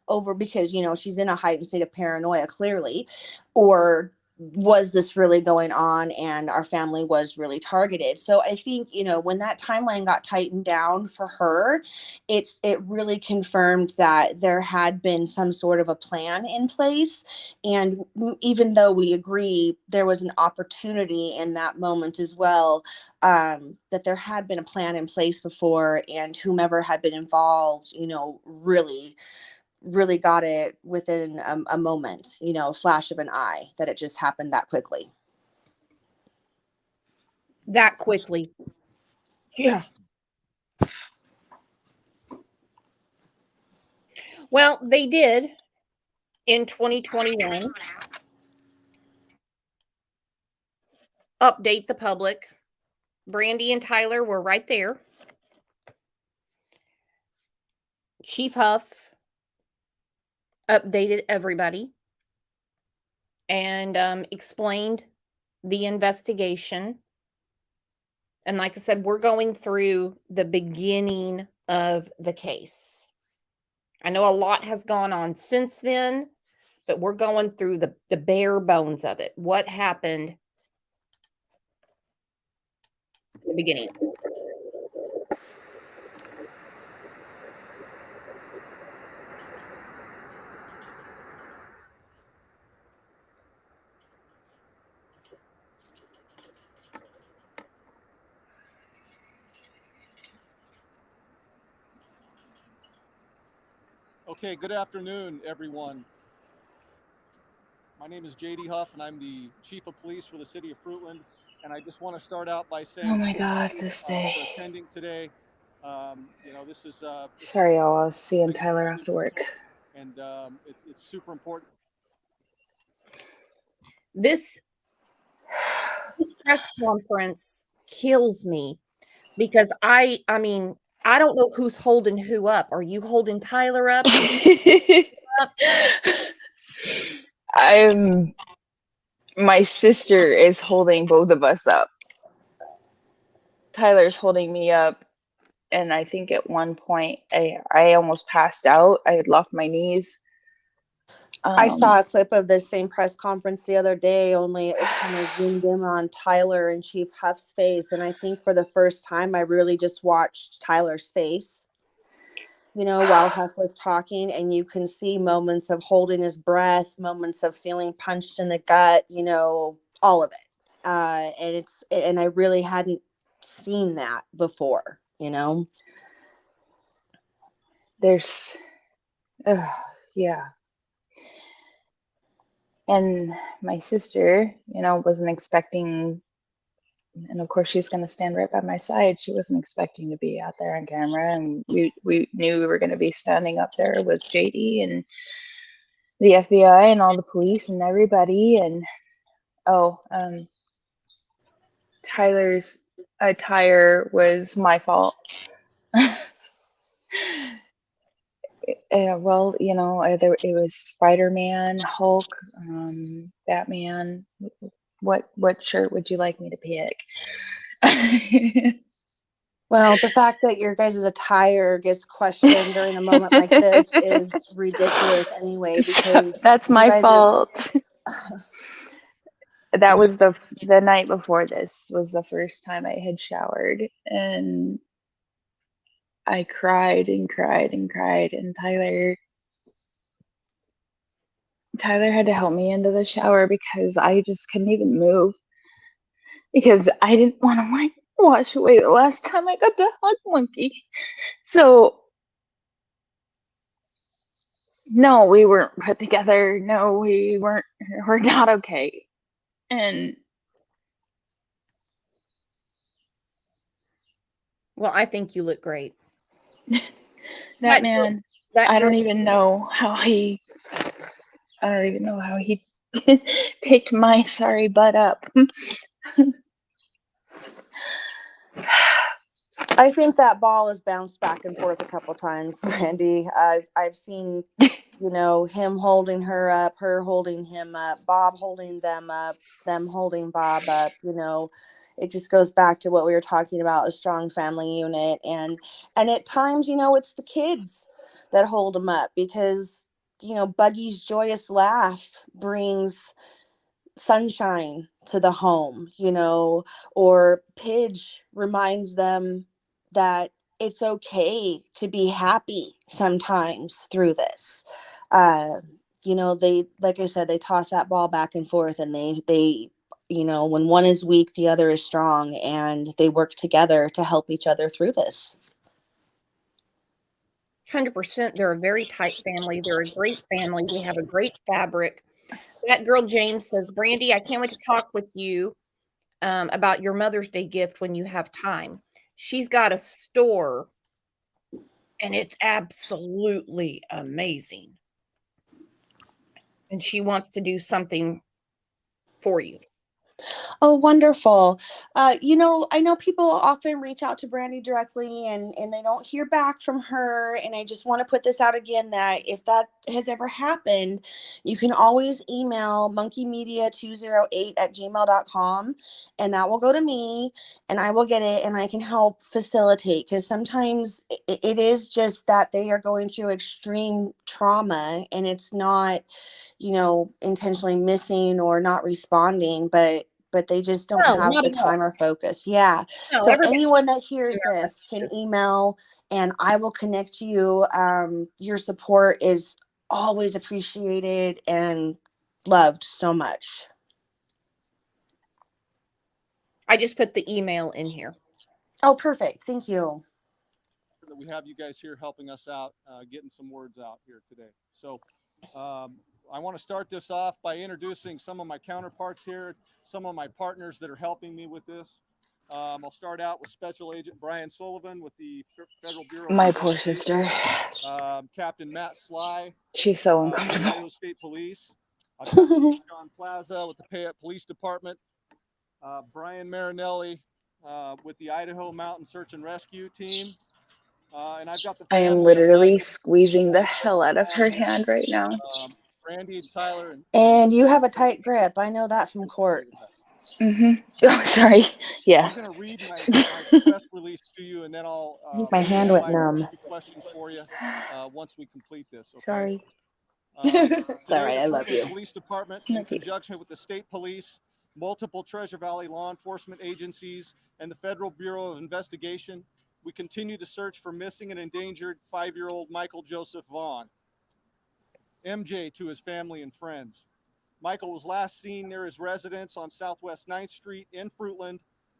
over, because she's in a heightened state of paranoia clearly, or was this really going on and our family was really targeted? So I think, when that timeline got tightened down for her, it really confirmed that there had been some sort of a plan in place. And even though we agree there was an opportunity in that moment as well, that there had been a plan in place before, and whomever had been involved, really got it within a moment, a flash of an eye, that it just happened that quickly. That quickly. Yeah. Well, they did in 2021 update the public. Brandy and Tyler were right there. Chief Huff updated everybody and explained the investigation. And like I said, we're going through the beginning of the case. I know a lot has gone on since then, but we're going through the bare bones of it. What happened at the beginning? Okay, good afternoon, everyone. My name is J.D. Huff, and I'm the Chief of Police for the City of Fruitland. And I just want to start out by saying, Oh my God, this day. For attending today. This is. Sorry, y'all. I'll see you, Tyler, after work. And it's super important. This press conference kills me, because I mean, I don't know who's holding who up. Are you holding Tyler up? My sister is holding both of us up. Tyler's holding me up, and I think at one point I almost passed out. I had locked my knees. I saw a clip of this same press conference the other day, only it was kind of zoomed in on Tyler and Chief Huff's face. And I think for the first time, I really just watched Tyler's face, you know, while Huff was talking. And you can see moments of holding his breath, moments of feeling punched in the gut, you know, all of it. And I really hadn't seen that before, you know. There's, yeah. And my sister, you know, wasn't expecting, and of course she's going to stand right by my side. She wasn't expecting to be out there on camera, and we knew we were going to be standing up there with JD and the FBI and all the police and everybody. And Tyler's attire was my fault. Well, you know, it was Spider-Man, Hulk, Batman. What shirt would you like me to pick? Well, the fact that your guys' attire gets questioned during a moment like this is ridiculous anyway, because that's you my guys fault. That was the night before this was the first time I had showered, and I cried and cried and cried, and Tyler had to help me into the shower because I just couldn't even move, because I didn't want to like wash away the last time I got to hug Monkey. So no, we weren't put together. No, we're not okay. And Well, I think you look great. that man, I don't even know how he picked my sorry butt up. I think that ball has bounced back and forth a couple times, Randy. I've seen, you know, him holding her up, her holding him up, Bob holding them up, them holding Bob up. You know, it just goes back to what we were talking about, a strong family unit. And at times, you know, it's the kids that hold them up, because, you know, Buggy's joyous laugh brings sunshine to the home, you know, or Pidge reminds them that it's okay to be happy sometimes through this. You know, they, like I said, they toss that ball back and forth, and they, you know, when one is weak, the other is strong, and they work together to help each other through this. 100%. They're a very tight family. They're a great family. They have a great fabric. That girl Jane says, Brandy, I can't wait to talk with you about your Mother's Day gift when you have time. She's got a store, and it's absolutely amazing. And she wants to do something for you. Oh, wonderful. You know, I know people often reach out to Brandy directly, and they don't hear back from her. And I just want to put this out again, that if that has ever happened, you can always email monkeymedia208@gmail.com, and that will go to me, and I will get it, and I can help facilitate, because sometimes it is just that they are going through extreme trauma, and it's not, you know, intentionally missing or not responding, but they just don't have the time or focus. Yeah. No, So everybody anyone that hears this can email, and I will connect you. Your support is always appreciated and loved so much. I just put the email in here. Oh, perfect. Thank you. That we have you guys here helping us out, getting some words out here today. So I want to start this off by introducing some of my counterparts here, some of my partners that are helping me with this. I'll start out with Special Agent Brian Sullivan with the Federal Bureau. My poor sister. Captain Matt Sly. She's so uncomfortable. Idaho State Police. I've got Chief John Plaza with the Payette Police Department. Brian Marinelli with the Idaho Mountain Search and Rescue Team. And I've got the I am literally squeezing the hell out of her hand right now. Brandy and Tyler. And you have a tight grip. I know that from court. Oh, sorry. Yeah. I'm going to read my press release to you, and then I'll my hand went numb. questions for you once we complete this. Okay? Sorry. It's all right. I love Fruitland you. Police Department, in conjunction with the state police, multiple Treasure Valley law enforcement agencies, and the Federal Bureau of Investigation, we continue to search for missing and endangered 5-year-old Michael Joseph Vaughn, MJ to his family and friends. Michael was last seen near his residence on Southwest 9th Street in Fruitland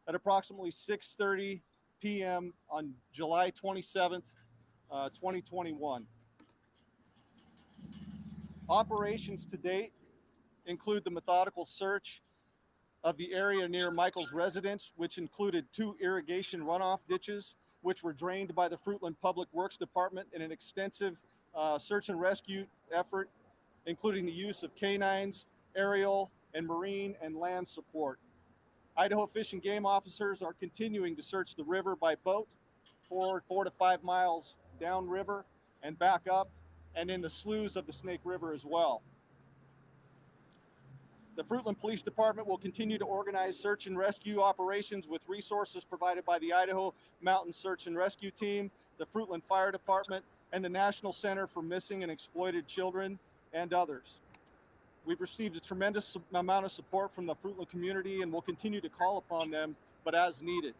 at approximately 6:30 p.m. on July 27th, 2021. Operations to date include the methodical search of the area near Michael's residence, which included 2 irrigation runoff ditches, which were drained by the Fruitland Public Works Department in an extensive search and rescue effort, including the use of canines, aerial, and marine and land support. Idaho Fish and Game officers are continuing to search the river by boat, 4 to 5 miles downriver and back up, and in the sloughs of the Snake River as well. The Fruitland Police Department will continue to organize search and rescue operations with resources provided by the Idaho Mountain Search and Rescue Team, the Fruitland Fire Department, and the National Center for Missing and Exploited Children, and others. We've received a tremendous amount of support from the Fruitland community and will continue to call upon them, but as needed.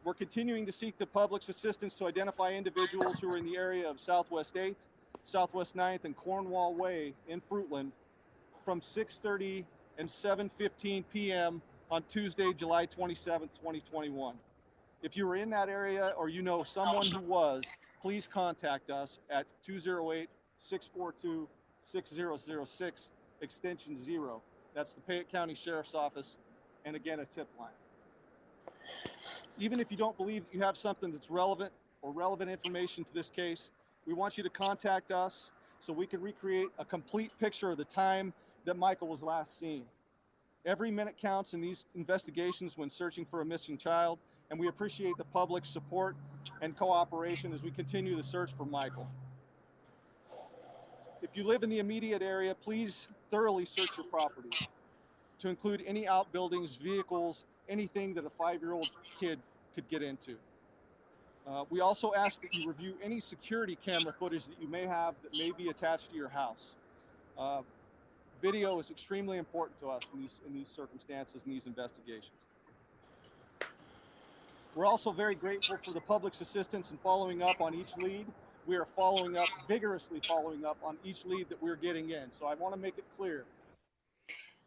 We're continuing to seek the public's assistance to identify individuals who are in the area of Southwest 8th, Southwest 9th, and Cornwall Way in Fruitland from 6:30 and 7:15 p.m. on Tuesday, July 27th, 2021. If you were in that area or you know someone who was, please contact us at 208-642-6006, extension 0. That's the Payette County Sheriff's Office, and again, a tip line. Even if you don't believe that you have something that's relevant or relevant information to this case, we want you to contact us so we can recreate a complete picture of the time that Michael was last seen. Every minute counts in these investigations when searching for a missing child, and we appreciate the public's support and cooperation as we continue the search for Michael. If you live in the immediate area, please thoroughly search your property to include any outbuildings, vehicles, anything that a 5-year-old kid could get into. We also ask that you review any security camera footage that you may have that may be attached to your house. Video is extremely important to us in these circumstances and these investigations. We're also very grateful for the public's assistance in following up on each lead. We are vigorously following up on each lead that we're getting in. So I want to make it clear.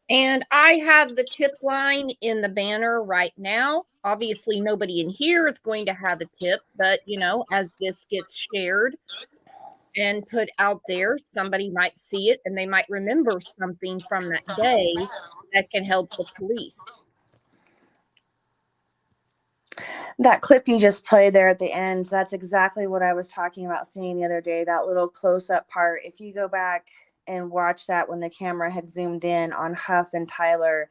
And I have the tip line in the banner right now. Obviously, nobody in here is going to have a tip, but as this gets shared and put out there, somebody might see it and they might remember something from that day that can help the police. That clip you just played there at the end, that's exactly what I was talking about seeing the other day, that little close-up part. If you go back and watch that when the camera had zoomed in on Huff and Tyler,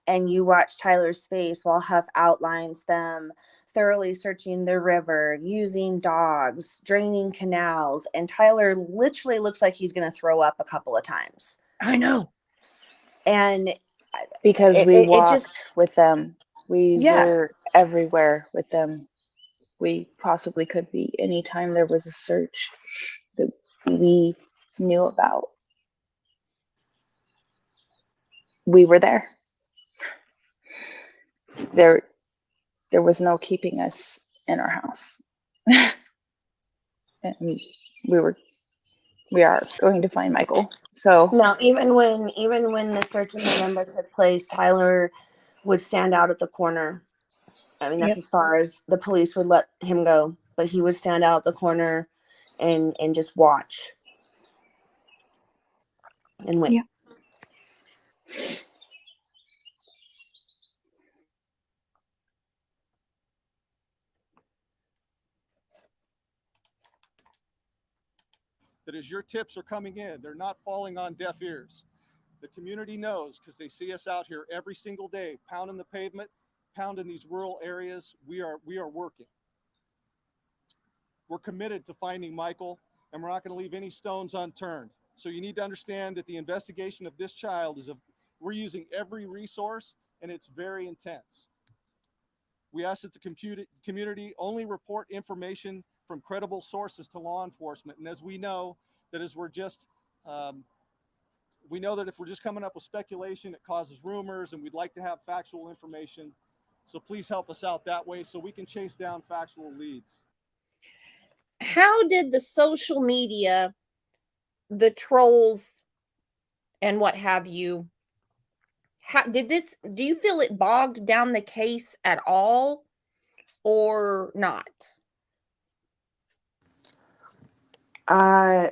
and you watch Tyler's face while Huff outlines them thoroughly searching the river, using dogs, draining canals, and Tyler literally looks like he's going to throw up a couple of times. I know. And because we walked with them. We were everywhere with them. We possibly could be anytime there was a search that we knew about. We were there. There was no keeping us in our house. And we are going to find Michael. So no, even when the search in November took place, Tyler would stand out at the corner. I mean, that's as far as the police would let him go, but he would stand out at the corner and just watch and wait. Yeah. That as your tips are coming in, they're not falling on deaf ears. The community knows because they see us out here every single day, pounding the pavement, pounding these rural areas. We are working. We're committed to finding Michael, and we're not going to leave any stones unturned. So you need to understand that the investigation of this child we're using every resource, and it's very intense. We ask that the community only report information from credible sources to law enforcement. And as we know, that as we're just We know that if we're just coming up with speculation, it causes rumors, and we'd like to have factual information. So please help us out that way so we can chase down factual leads. How did the social media, the trolls, and what have you, do you feel it bogged down the case at all or not? Uh,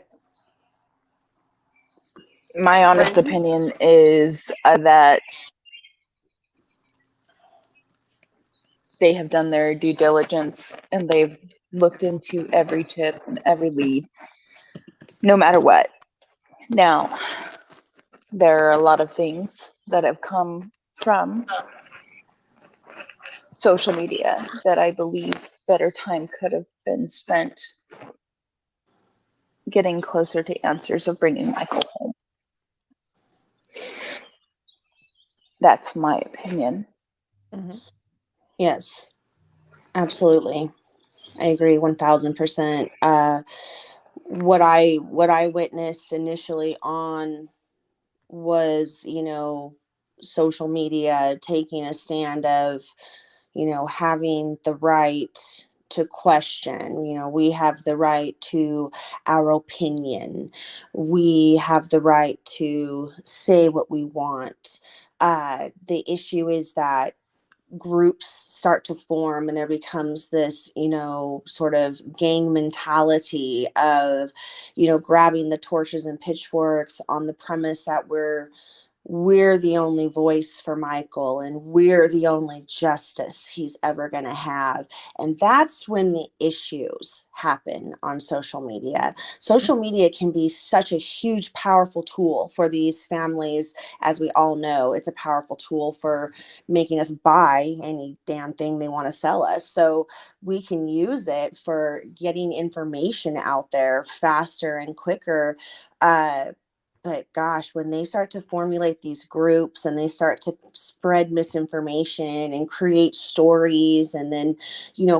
My honest Brandy? opinion is that they have done their due diligence and they've looked into every tip and every lead, no matter what. Now, there are a lot of things that have come from social media that I believe better time could have been spent getting closer to answers of bringing Michael home. That's my opinion. Mm-hmm. Yes, absolutely. I agree 1000%. What I witnessed initially on was, social media taking a stand of, having the right to question. We have the right to our opinion. We have the right to say what we want. The issue is that groups start to form and there becomes this, sort of gang mentality of, grabbing the torches and pitchforks on the premise that we're the only voice for Michael and we're the only justice he's ever going to have. And that's when the issues happen on social media. Social media can be such a huge, powerful tool for these families. As we all know, it's a powerful tool for making us buy any damn thing they want to sell us. So we can use it for getting information out there faster and quicker. But gosh, when they start to formulate these groups and they start to spread misinformation and create stories and then,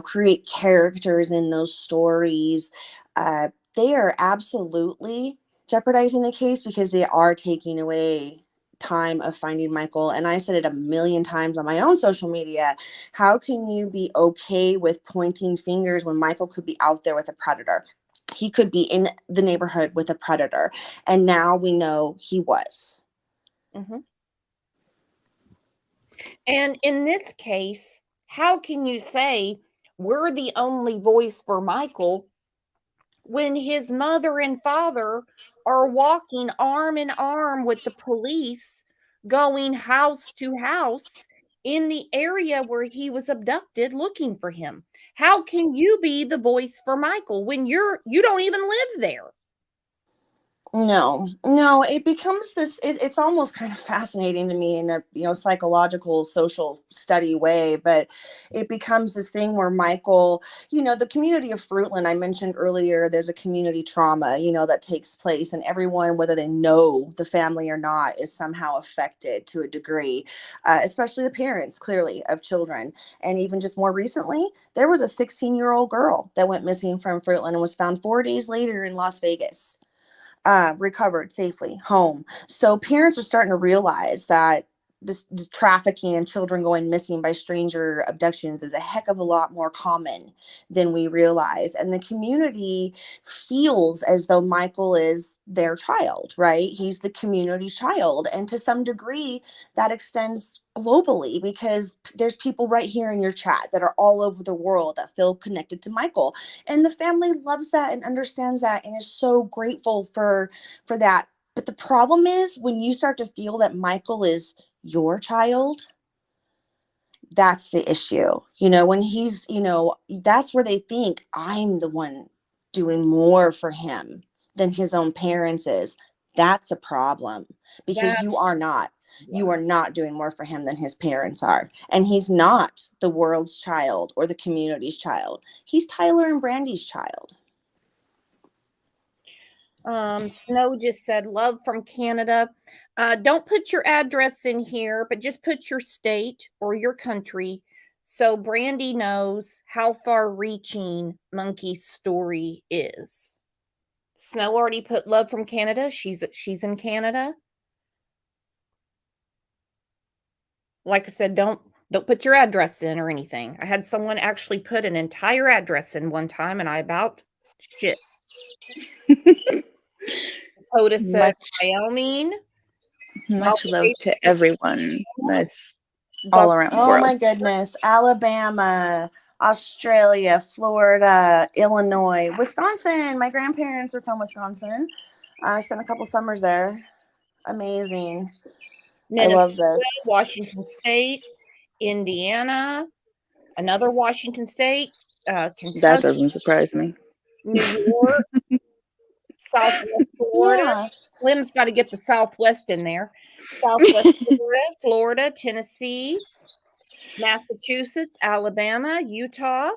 create characters in those stories, they are absolutely jeopardizing the case because they are taking away time of finding Michael. And I said it a million times on my own social media. How can you be okay with pointing fingers when Michael could be out there with a predator? He could be in the neighborhood with a predator. And now we know he was. Mm-hmm. And in this case, how can you say we're the only voice for Michael when his mother and father are walking arm in arm with the police, going house to house in the area where he was abducted looking for him? How can you be the voice for Michael when you don't even live there? No, it becomes this, it's almost kind of fascinating to me in a, psychological social study way, but it becomes this thing where Michael, the community of Fruitland, I mentioned earlier, there's a community trauma, that takes place, and everyone, whether they know the family or not, is somehow affected to a degree, especially the parents, clearly, of children. And even just more recently, there was a 16-year-old girl that went missing from Fruitland and was found 4 days later in Las Vegas. Recovered safely home. So parents are starting to realize that this trafficking and children going missing by stranger abductions is a heck of a lot more common than we realize. And the community feels as though Michael is their child, right? He's the community's child. And to some degree, that extends globally because there's people right here in your chat that are all over the world that feel connected to Michael. And the family loves that and understands that and is so grateful for that. But the problem is when you start to feel that Michael is your child, that's the issue. When he's, that's where they think I'm the one doing more for him than his own parents is. That's a problem because you are not doing more for him than his parents are. And he's not the world's child or the community's child. He's Tyler and Brandy's child. Snow just said, love from Canada. Don't put your address in here, but just put your state or your country so Brandy knows how far reaching Monkey's story is. Snow already put love from Canada. She's in Canada. Like I said, don't put your address in or anything. I had someone actually put an entire address in one time, and I about shit. Dakota said Wyoming. Much love to everyone that's all Love- around the Oh world. my goodness. Alabama, Australia, Florida, Illinois, Wisconsin. My grandparents were from Wisconsin. I spent a couple summers there. Amazing. I love Minnesota, this. Washington State, Indiana, another Washington State, That Kentucky, doesn't surprise me. New York, Southwest Florida. Yeah. Slim's got to get the Southwest in there. Southwest Florida, Florida, Tennessee, Massachusetts, Alabama, Utah,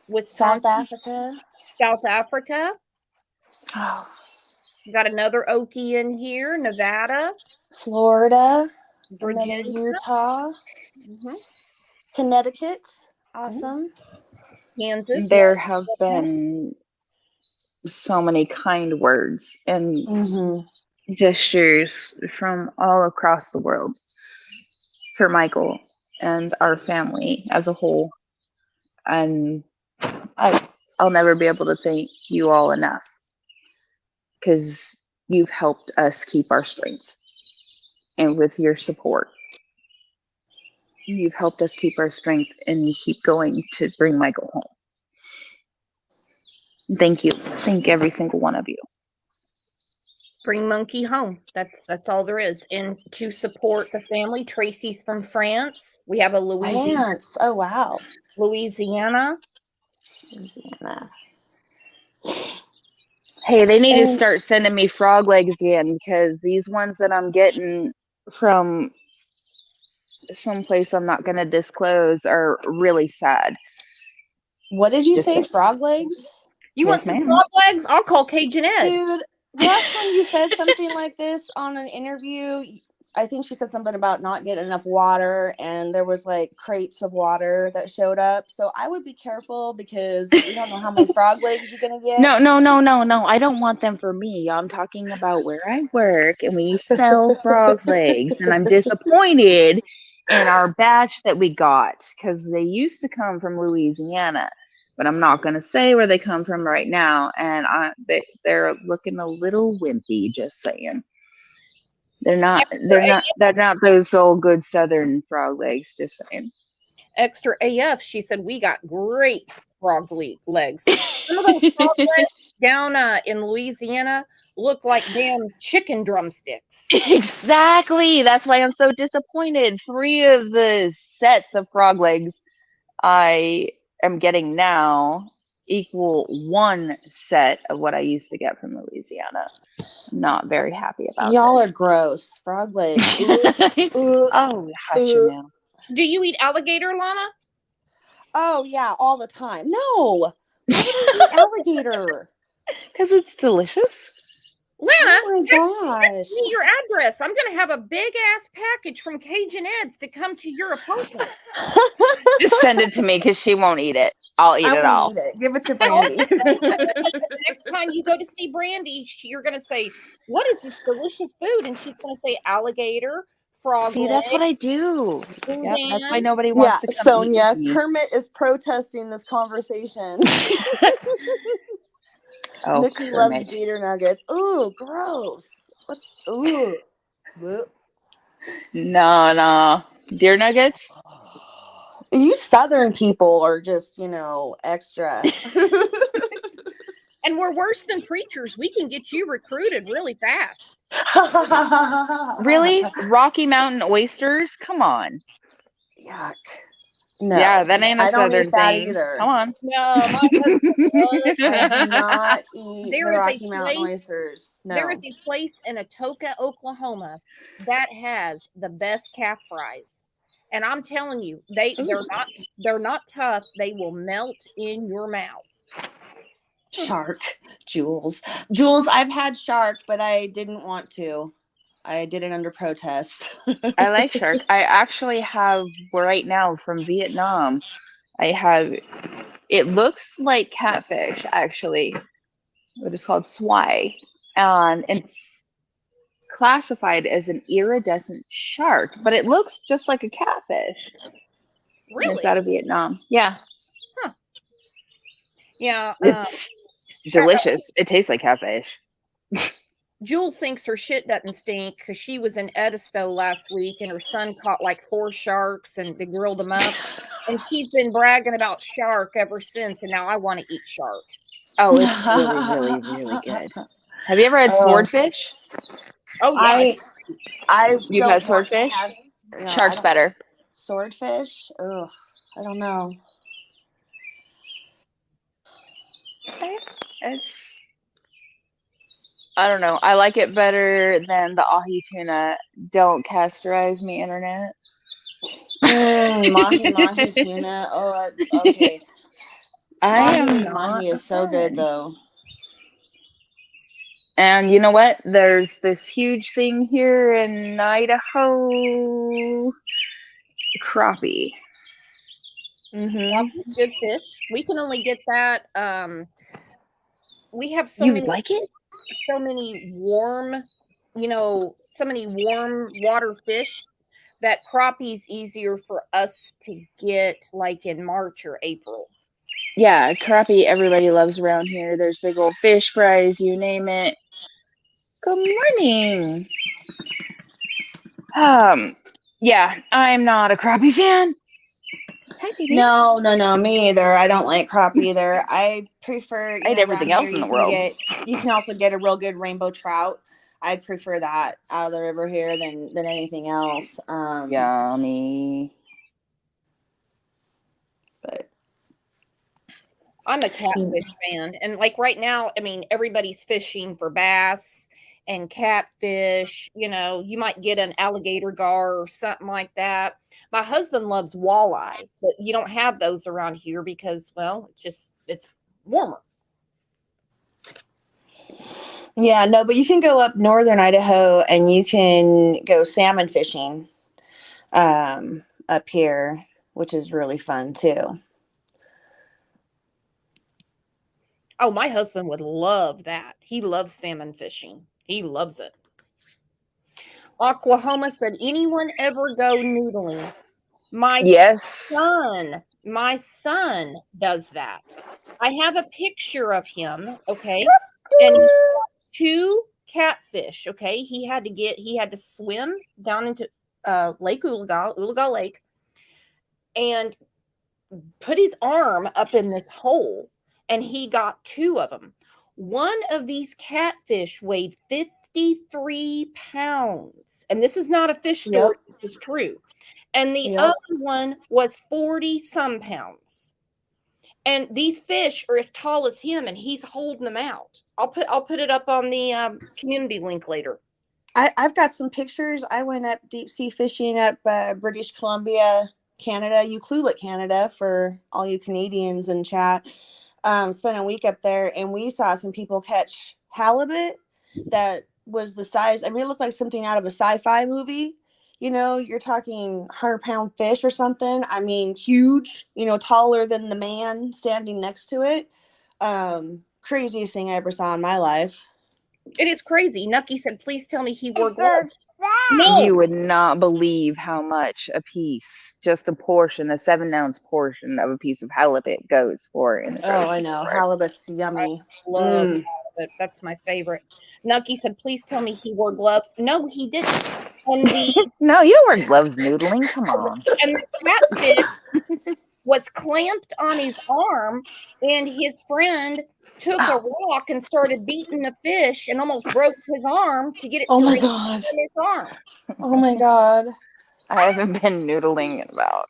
Wisconsin, South Africa. South Africa. Oh, Got another Okie in here, Nevada, Florida. Virginia, Another Utah. mhm, Connecticut. Awesome. Kansas. there have been so many kind words and Mm-hmm. gestures from all across the world for Michael and our family as a whole. And I'll never be able to thank you all enough, because you've helped us keep our strength. And with your support, you've helped us keep our strength and keep going to bring Michael home. Thank you. Thank every single one of you. Bring Monkey home. That's all there is. And to support the family, Tracy's from France. We have a France. Oh, wow. Louisiana. Louisiana. Hey, they need to And- start sending me frog legs again, because these ones that I'm getting from someplace I'm not going to disclose are really sad. What did you Just say? saying. Frog legs? You want Yes, some ma'am. frog legs? I'll call Cajun Ed. Dude, last time you said something like this on an interview, I think she said something about not getting enough water, and there was like crates of water that showed up. So I would be careful, because we don't know how many frog legs you're gonna get. No. I don't want them for me. I'm talking about where I work and we sell frog legs, and I'm disappointed in our batch that we got, because they used to come from Louisiana, but I'm not going to say where they come from right now, and they're looking a little wimpy, just saying. They're not those old good southern frog legs, just saying. Extra AF, she said, we got great frog legs. Some of those frog legs down in Louisiana look like damn chicken drumsticks. Exactly. That's why I'm so disappointed. 3 of the sets of frog legs I am getting now equal 1 set of what I used to get from Louisiana. Not very happy about Y'all this. are gross. Frog legs. Oh, hush you now. Do you eat alligator, Lana? Oh, yeah, all the time. No. Why would I eat alligator? Because it's delicious. Lana, Oh my text me gosh. your address. I'm going to have a big ass package from Cajun Ed's to come to your apartment. Just send it to me, because she won't eat it. I'll eat I it won't all. eat it. Give it to Brandy. The next time you go to see Brandy, you're going to say, what is this delicious food? And she's going to say alligator, frog See, that's what leg, I do. Yep, that's why boudin. nobody Yeah, wants to come Sonia, eat with me. Kermit is protesting this conversation. Oh, Mickey loves Kermit. gator nuggets. Ooh, gross. What? Ooh. Bleh. No. Deer nuggets? You Southern people are just, extra. And we're worse than preachers. We can get you recruited really fast. Really? Rocky Mountain oysters? Come on. Yuck. No. Yeah, that ain't a I don't Southern eat that thing. either. Come on. No, my husband I do not eat There the is a Rocky Mountain place- oysters. No. There is a place in Atoka, Oklahoma that has the best calf fries. And I'm telling you, they're not tough. They will melt in your mouth. Shark. Jules, I've had shark, but I didn't want to. I did it under protest. I like shark. I actually have right now from Vietnam. I have, it looks like catfish, actually. What is called swai, and it's classified as an iridescent shark, but it looks just like a catfish. And it's Really? out of Vietnam. Yeah, Yeah. it's delicious. It tastes like catfish. Jules thinks her shit doesn't stink because she was in Edisto last week and her son caught like 4 sharks and they grilled them up. And she's been bragging about shark ever since. And now I want to eat shark. Oh, it's really, really, really good. Have you ever had swordfish? Oh, yeah. I You've don't had want to swordfish? have- no, I Shark's don't- better. Swordfish? Ugh, I don't know. It's, I don't know. I like it better than the ahi tuna. Don't categorize me, internet. Mahi tuna. Oh, okay. Mahi is so good though. And you know what? There's this huge thing here in Idaho. Crappie. Crappie's good fish. We can only get that. We have so You many like it? so many warm, so many warm water fish that crappie's easier for us to get like in March or April. Yeah, crappie everybody loves around here. There's big old fish fries, you name it. Good morning. Yeah, I'm not a crappie fan. Hi, baby. No, me either. I don't like crappie either. I prefer I eat everything else in the world. You can also get a real good rainbow trout. I'd prefer that out of the river here than anything else. Yummy. But I'm a catfish fan. And like right now, I mean, everybody's fishing for bass and catfish. You might get an alligator gar or something like that. My husband loves walleye, but you don't have those around here because, well, it's warmer. yeah, no, but you can go up northern Idaho and you can go salmon fishing up here, which is really fun too. Oh, my husband would love that. He loves salmon fishing. He loves it. Oklahoma said, anyone ever go noodling? My son does that. I have a picture of him, okay? And he got 2 catfish, okay? He had to swim down into Lake Ulaga Lake, and put his arm up in this hole, and he got 2 of them. One of these catfish weighed 53 pounds. And this is not a fish story, this is true. And the other one was 40 some pounds. And these fish are as tall as him, and he's holding them out. I'll put it up on the community link later. I've got some pictures. I went up deep sea fishing up British Columbia, Canada, Ucluelet, Canada, for all you Canadians in chat. Spent a week up there, and we saw some people catch halibut that was the size. I mean, it looked like something out of a sci-fi movie. You're talking 100-pound fish or something. I mean, huge, taller than the man standing next to it. Craziest thing I ever saw in my life. It is crazy. Nucky said, please tell me he wore gloves. No. You would not believe how much a piece, just a 7-ounce portion of a piece of halibut goes for in the grocery Oh, I know. store. Halibut's yummy. I love halibut. That's my favorite. Nucky said, please tell me he wore gloves. No, he didn't. And no, you don't wear gloves noodling. Come on. And the catfish was clamped on his arm, and his friend took a rock and started beating the fish and almost broke his arm to get it to release from his arm. Oh my God. I haven't been noodling in about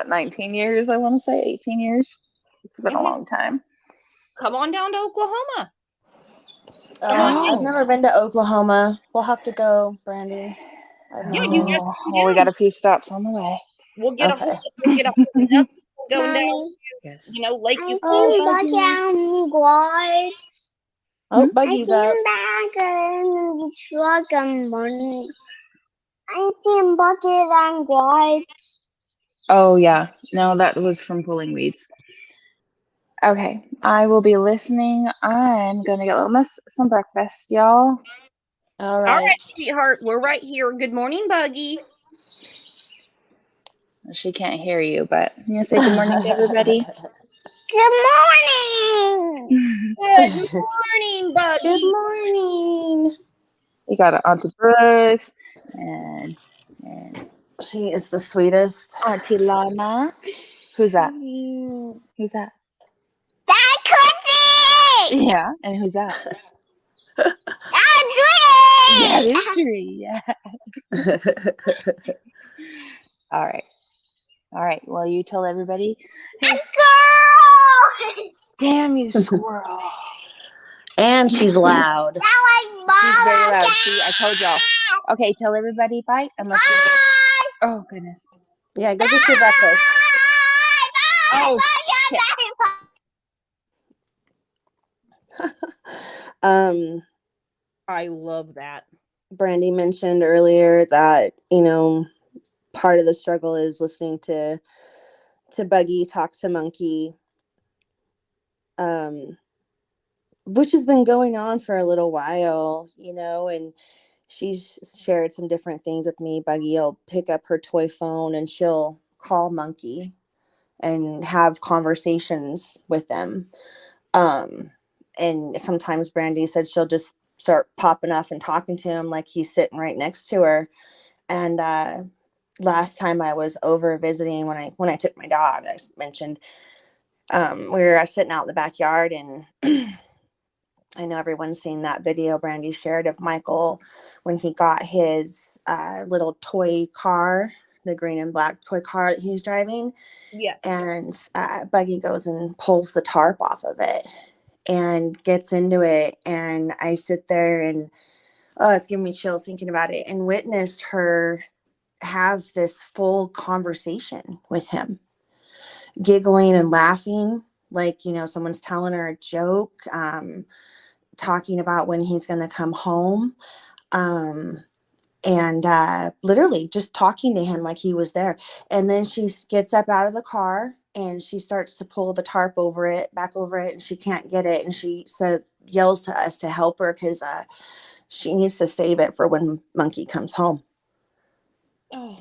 19 years, I want to say 18 years. It's been a long time. Come on down to Oklahoma. I've never been to Oklahoma. We'll have to go, Brandy. You guys we got a few stops on the way. We'll get a hold of people going down to, Lake Oh, Buggy's up. Oh yeah, no, that was from pulling weeds. Okay, I will be listening. I'm gonna get little miss some breakfast, y'all. All All right. right, sweetheart, we're right here. Good morning, Buggy. She can't hear you, but you gonna say good morning to everybody? Good morning. Good morning, Buggy. Good morning. You got Auntie Brooks and She is the sweetest. Auntie Lana. Who's that? Who's that? That Cookie. Yeah, and who's that? That Yeah, it is Tree. Yeah. All right. All right. Well, you tell everybody. Hey, girl. damn you, squirrel. And she's loud. She's very loud. See, I told y'all. Okay, tell everybody bye. Unless you oh goodness. Yeah, go get your breakfast. Oh. I love that. Brandy mentioned earlier that, you know, part of the struggle is listening to Buggy talk to Monkey, which has been going on for a little while, you know, and she's shared some different things with me. Buggy will pick up her toy phone and she'll call Monkey and have conversations with them. And sometimes Brandy said she'll just start popping off and talking to him like he's sitting right next to her. And last time I was over visiting when I took my dog, I mentioned we were sitting out in the backyard, and I know everyone's seen that video Brandy shared of Michael when he got his little toy car, the green and black toy car that he was driving. Yes. And Buggy goes and pulls the tarp off of it and gets into it. And I sit there and, oh, it's giving me chills thinking about it, and witnessed her have this full conversation with him, giggling and laughing like, you know, someone's telling her a joke, talking about when he's going to come home, and literally just talking to him like he was there. And then she gets up out of the car and she starts to pull the tarp back over it, and she can't get it, and she yells to us to help her because she needs to save it for when Monkey comes home. Oh.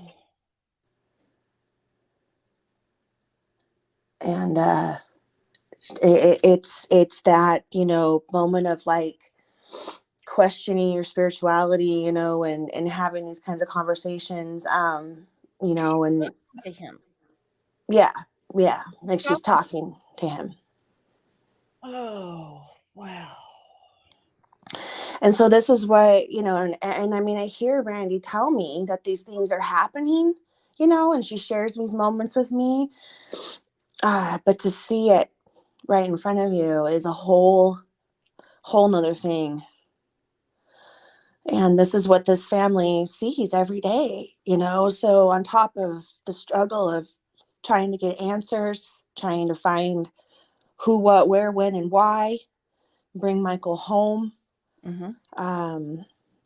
And it's that, you know, moment of like questioning your spirituality, you know, and having these kinds of conversations, you know, and to him. yeah, like she's talking to him. Oh, wow. And so this is what, you know, and I mean, I hear Randy tell me that these things are happening, you know, and she shares these moments with me, but to see it right in front of you is a whole nother thing. And this is what this family sees every day, you know. So on top of the struggle of trying to get answers, trying to find who, what, where, when, and why, bring Michael home,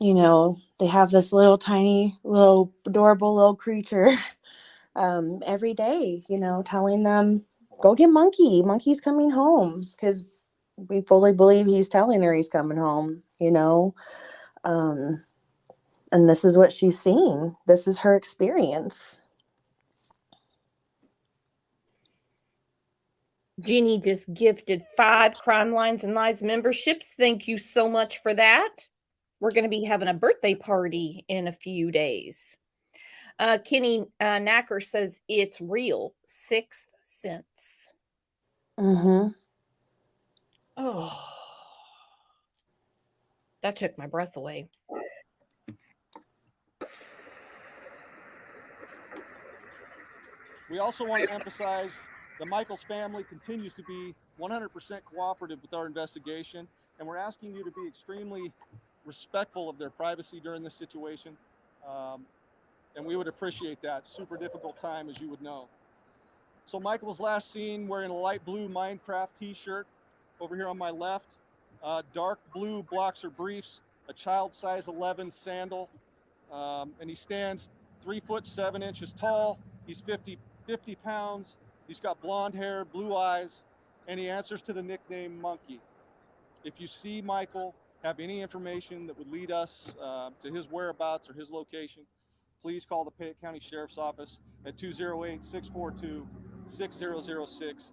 you know, they have this little tiny, little adorable little creature every day, you know, telling them, go get Monkey. Monkey's coming home, because we fully believe he's telling her he's coming home, you know. And this is what she's seen. This is her experience. Jenny just gifted 5 Crime Lines and Lies memberships. Thank you so much for that. We're going to be having a birthday party in a few days. Kenny Knacker says it's real. 6th Sense. Mm-hmm. Oh, that took my breath away. We also want to emphasize that Michael's family continues to be 100% cooperative with our investigation, and we're asking you to be extremely respectful of their privacy during this situation, and we would appreciate that. Super difficult time, as you would know. So Michael was last seen wearing a light blue Minecraft t-shirt over here on my left, dark blue boxer briefs, a child size 11 sandal, and he stands 3'7" tall. He's 50 pounds. He's got blonde hair, blue eyes, Any answers to the nickname Monkey? If you see Michael, have any information that would lead us to his whereabouts or his location, please call the Fayette County Sheriff's Office at 208-642-6006,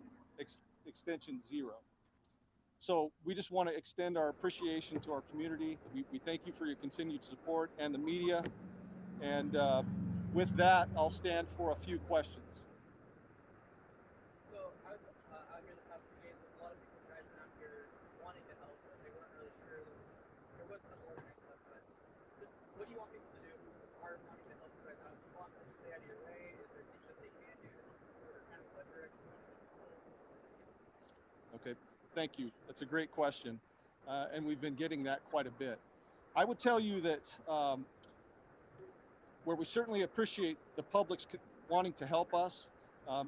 extension 0. So we just want to extend our appreciation to our community. We thank you for your continued support and the media. And with that, I'll stand for a few questions. So out here the past few days, there's a lot of people driving out here wanting to help, but they weren't really sure there was some organized stuff. But just what do you want people to do who are wanting to help you guys out? Do you want them to stay out of your way? Is there things that they can do to support, or kind of what direction you want them to go? Okay, thank you. That's a great question. And we've been getting that quite a bit. I would tell you that where we certainly appreciate the public's wanting to help us,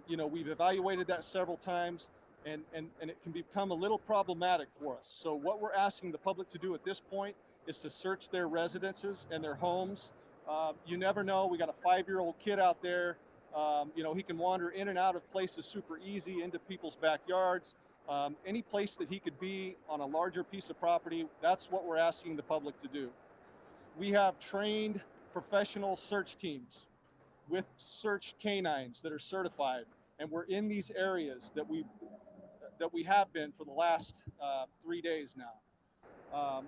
we've evaluated that several times, and it can become a little problematic for us. So what we're asking the public to do at this point is to search their residences and their homes. You never know. We got a 5-year-old kid out there. He can wander in and out of places super easy, into people's backyards. Any place that he could be on a larger piece of property, that's what we're asking the public to do. We have trained professional search teams with search canines that are certified, and we're in these areas that we have been for the last 3 days now.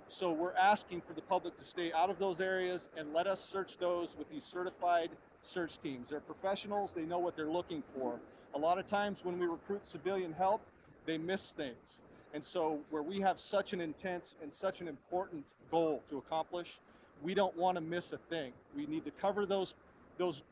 So we're asking for the public to stay out of those areas and let us search those with these certified search teams. They're professionals, they know what they're looking for. A lot of times when we recruit civilian help, they miss things. And so where we have such an intense and such an important goal to accomplish, we don't want to miss a thing. We need to cover those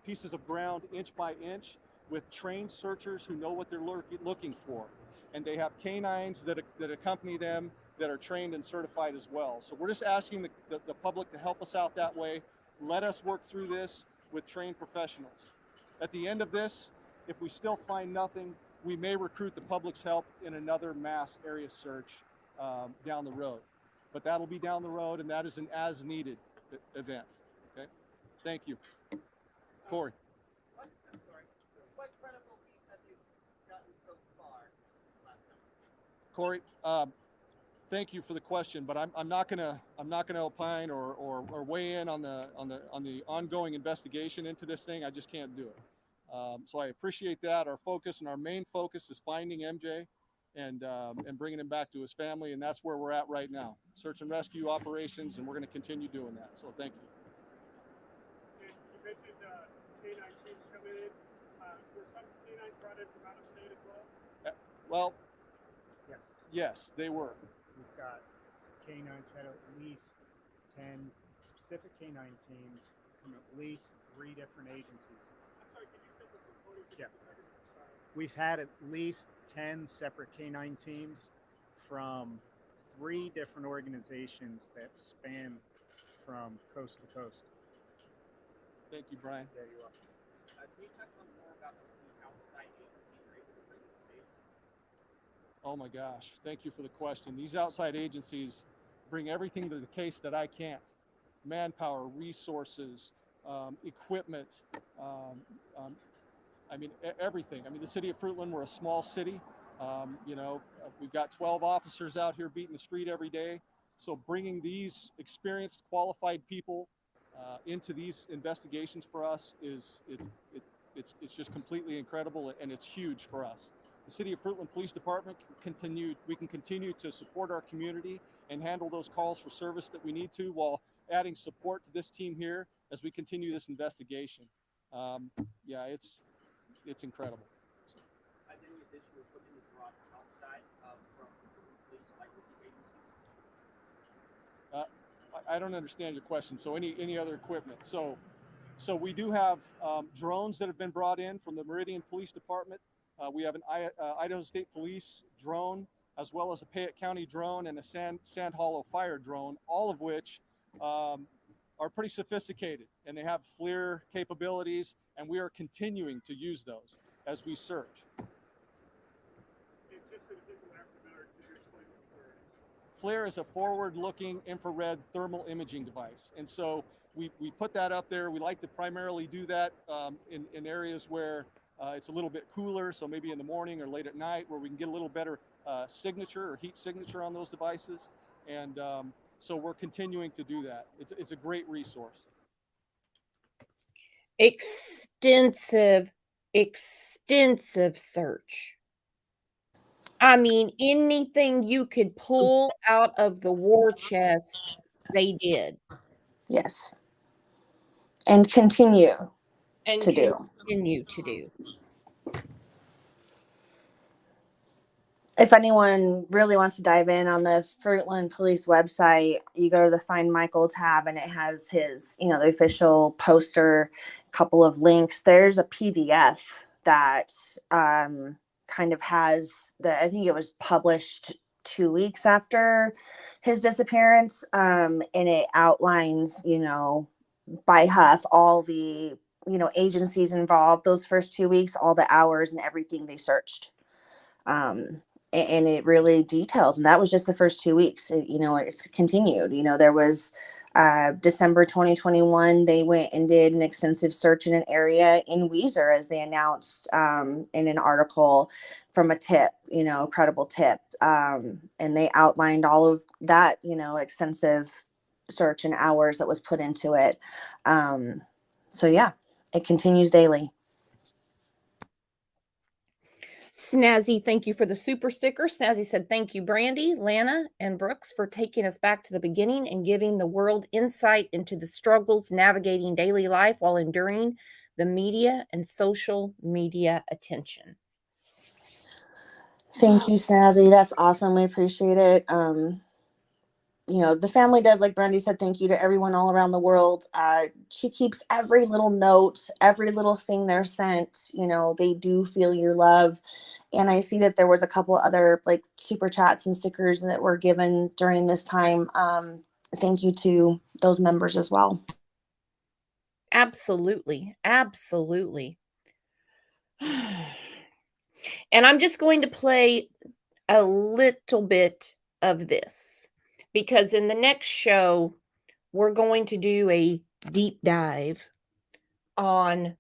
pieces of ground inch by inch with trained searchers who know what they're looking for. And they have canines that accompany them that are trained and certified as well. So we're just asking the public to help us out that way. Let us work through this with trained professionals. At the end of this, if we still find nothing, we may recruit the public's help in another mass area search down the road. But that'll be down the road, and that is an as-needed event. Okay? Thank you. Corey. I'm sorry. What credible leads have you gotten so far last time? Corey, thank you for the question, but I'm not gonna opine or weigh in on the ongoing investigation into this thing. I just can't do it. So I appreciate that. Our focus and our main focus is finding MJ and bringing him back to his family, and that's where we're at right now. Search and rescue operations, and we're going to continue doing that. So thank you. You mentioned canine teams coming in. Were some canines brought in from out of state as well? Well, yes, they were. We've got canines had at least 10 specific canine teams from at least 3 different agencies. I'm sorry, can you step up the podium for Yeah. a second? Sorry. We've had at least 10 separate canine teams from 3 different organizations that span from coast to coast. Thank you, Brian. Yeah, you're welcome. Can you touch on more about some of these outside agencies you're able to bring to the space? Oh my gosh, thank you for the question. These outside agencies bring everything to the case that I can't. Manpower, resources, equipment, everything. I mean, the city of Fruitland, we're a small city. We've got 12 officers out here beating the street every day. So bringing these experienced, qualified people into these investigations for us it's just completely incredible, and it's huge for us. The City of Fruitland Police Department we can continue to support our community and handle those calls for service that we need to, while adding support to this team here as we continue this investigation. It's incredible. So. Has any additional equipment brought outside from police, like with these agencies? I don't understand your question. So any other equipment? So we do have drones that have been brought in from the Meridian Police Department. We have an Idaho State Police drone, as well as a Fayette County drone and a Sand Hollow Fire drone, all of which are pretty sophisticated, and they have FLIR capabilities, and we are continuing to use those as we search. Just for the people that aren't familiar, could you explain what FLIR is? FLIR is a forward-looking infrared thermal imaging device, and so we put that up there. We like to primarily do that in areas where It's a little bit cooler, so maybe in the morning or late at night where we can get a little better signature or heat signature on those devices. And so we're continuing to do that. It's a great resource. Extensive search. I mean, anything you could pull out of the war chest, they did. Yes. And continue And to do. continue to do. If anyone really wants to dive in on the Fruitland Police website, you go to the Find Michael tab and it has his, the official poster, a couple of links. There's a PDF that kind of has I think it was published 2 weeks after his disappearance. And it outlines, by Huff, all the, agencies involved those first 2 weeks, all the hours and everything they searched. And it really details, and that was just the first 2 weeks. It's continued. There was December 2021, they went and did an extensive search in an area in Weezer, as they announced in an article from a tip, credible tip. And they outlined all of that, extensive search and hours that was put into it. So yeah, it continues daily. Snazzy, thank you for the super sticker. Snazzy said, thank you, Brandy, Lana, and Brooks, for taking us back to the beginning and giving the world insight into the struggles navigating daily life while enduring the media and social media attention. Thank you, Snazzy. That's awesome. We appreciate it. The family does, like Brandy said, thank you to everyone all around the world. She keeps every little note, every little thing they're sent. They do feel your love. And I see that there was a couple other like super chats and stickers that were given during this time. Thank you to those members as well. Absolutely. Absolutely. And I'm just going to play a little bit of this, because in the next show, we're going to do a deep dive on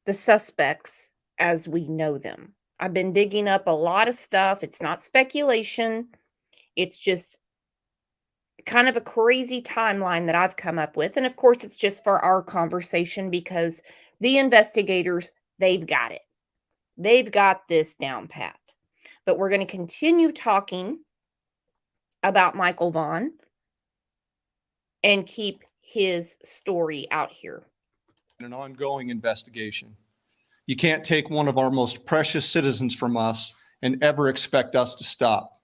the suspects as we know them. I've been digging up a lot of stuff. It's not speculation. It's just kind of a crazy timeline that I've come up with. And of course, it's just for our conversation because the investigators, they've got it. They've got this down pat. But we're going to continue talking about Michael Vaughn and keep his story out here. An ongoing investigation. You can't take one of our most precious citizens from us and ever expect us to stop.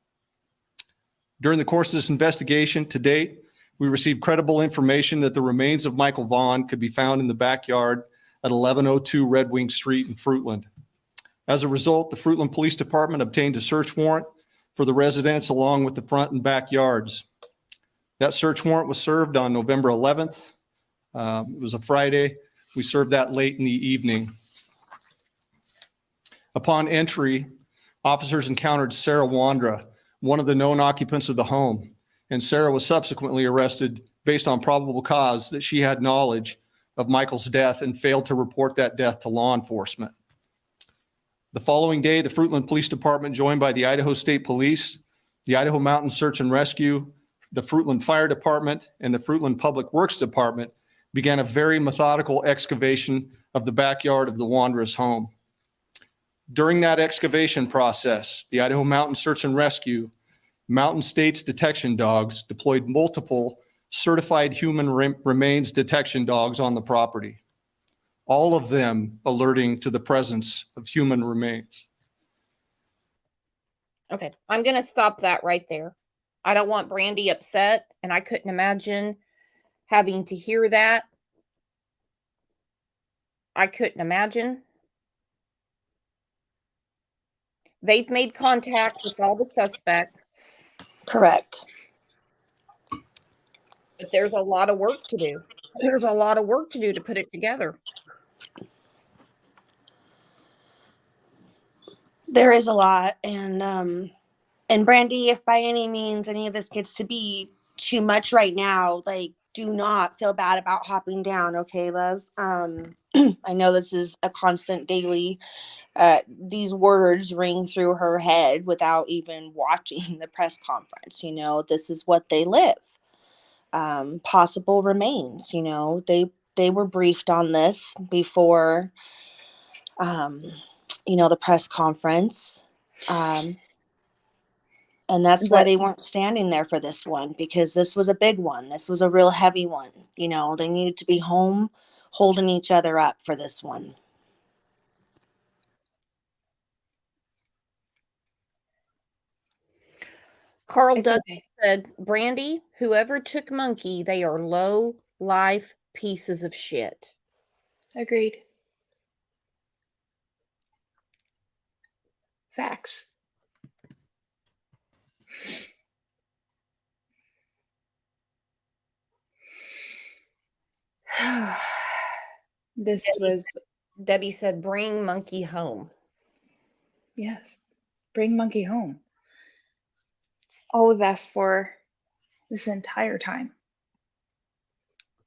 During the course of this investigation to date, we received credible information that the remains of Michael Vaughn could be found in the backyard at 1102 Red Wing Street in Fruitland. As a result, the Fruitland Police Department obtained a search warrant for the residence along with the front and backyards. That search warrant was served on November 11th. It was a Friday. We served that late in the evening. Upon entry, officers encountered Sarah Wandra, one of the known occupants of the home, and Sarah was subsequently arrested based on probable cause that she had knowledge of Michael's death and failed to report that death to law enforcement. The following day, the Fruitland Police Department, joined by the Idaho State Police, the Idaho Mountain Search and Rescue, the Fruitland Fire Department, and the Fruitland Public Works Department, began a very methodical excavation of the backyard of the Wandra's home. During that excavation process, the Idaho Mountain Search and Rescue, Mountain States detection dogs deployed multiple certified human remains detection dogs on the property, all of them alerting to the presence of human remains. Okay, I'm going to stop that right there. I don't want Brandy upset, and I couldn't imagine having to hear that. I couldn't imagine. They've made contact with all the suspects. Correct. But there's a lot of work to do. There's a lot of work to do to put it together. There is a lot. And Brandy, if by any means any of this gets to be too much right now, like, do not feel bad about hopping down. Okay, love. I know this is a constant daily, these words ring through her head without even watching the press conference. You know, this is what they live. Possible remains, you know, they were briefed on this before, you know, the press conference. And that's why But they weren't standing there for this one, because this was a big one. This was a real heavy one. You know, they needed to be home holding each other up for this one. Carl it's Douglas okay. said, Brandy, whoever took Monkey, they are low life pieces of shit. Agreed. Facts. This was, Debbie said, bring Monkey home. yes, bring Monkey home. It's all we've asked for this entire time.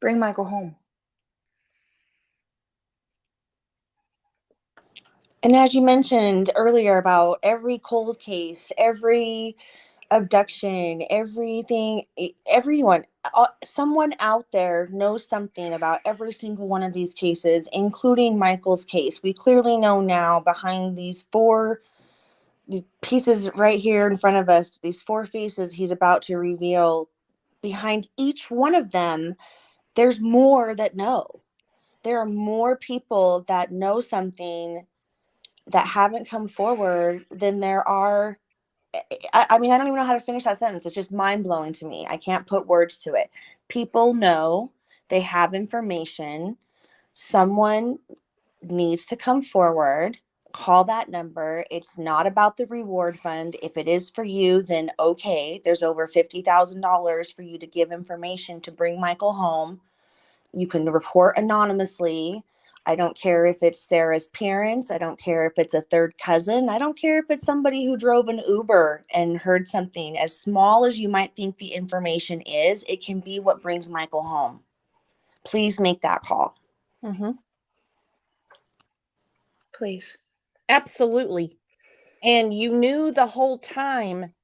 Bring Michael home. And as you mentioned earlier about every cold case, every abduction, everything, everyone, someone out there knows something about every single one of these cases, including Michael's case. We clearly know now behind these pieces right here in front of us, these 4 faces he's about to reveal, behind each one of them, there's more that know. There are more people that know something that haven't come forward than there are. I mean, I don't even know how to finish that sentence. It's just mind blowing to me. I can't put words to it. People know, they have information. Someone needs to come forward. Call that number. It's not about the reward fund. If it is for you, then okay. There's over $50,000 for you to give information to bring Michael home. You can report anonymously. I don't care if it's Sarah's parents. I don't care if it's a third cousin. I don't care if it's somebody who drove an Uber and heard something. As small as you might think the information is, it can be what brings Michael home. Please make that call. Mm-hmm. Please. Absolutely. And you knew the whole time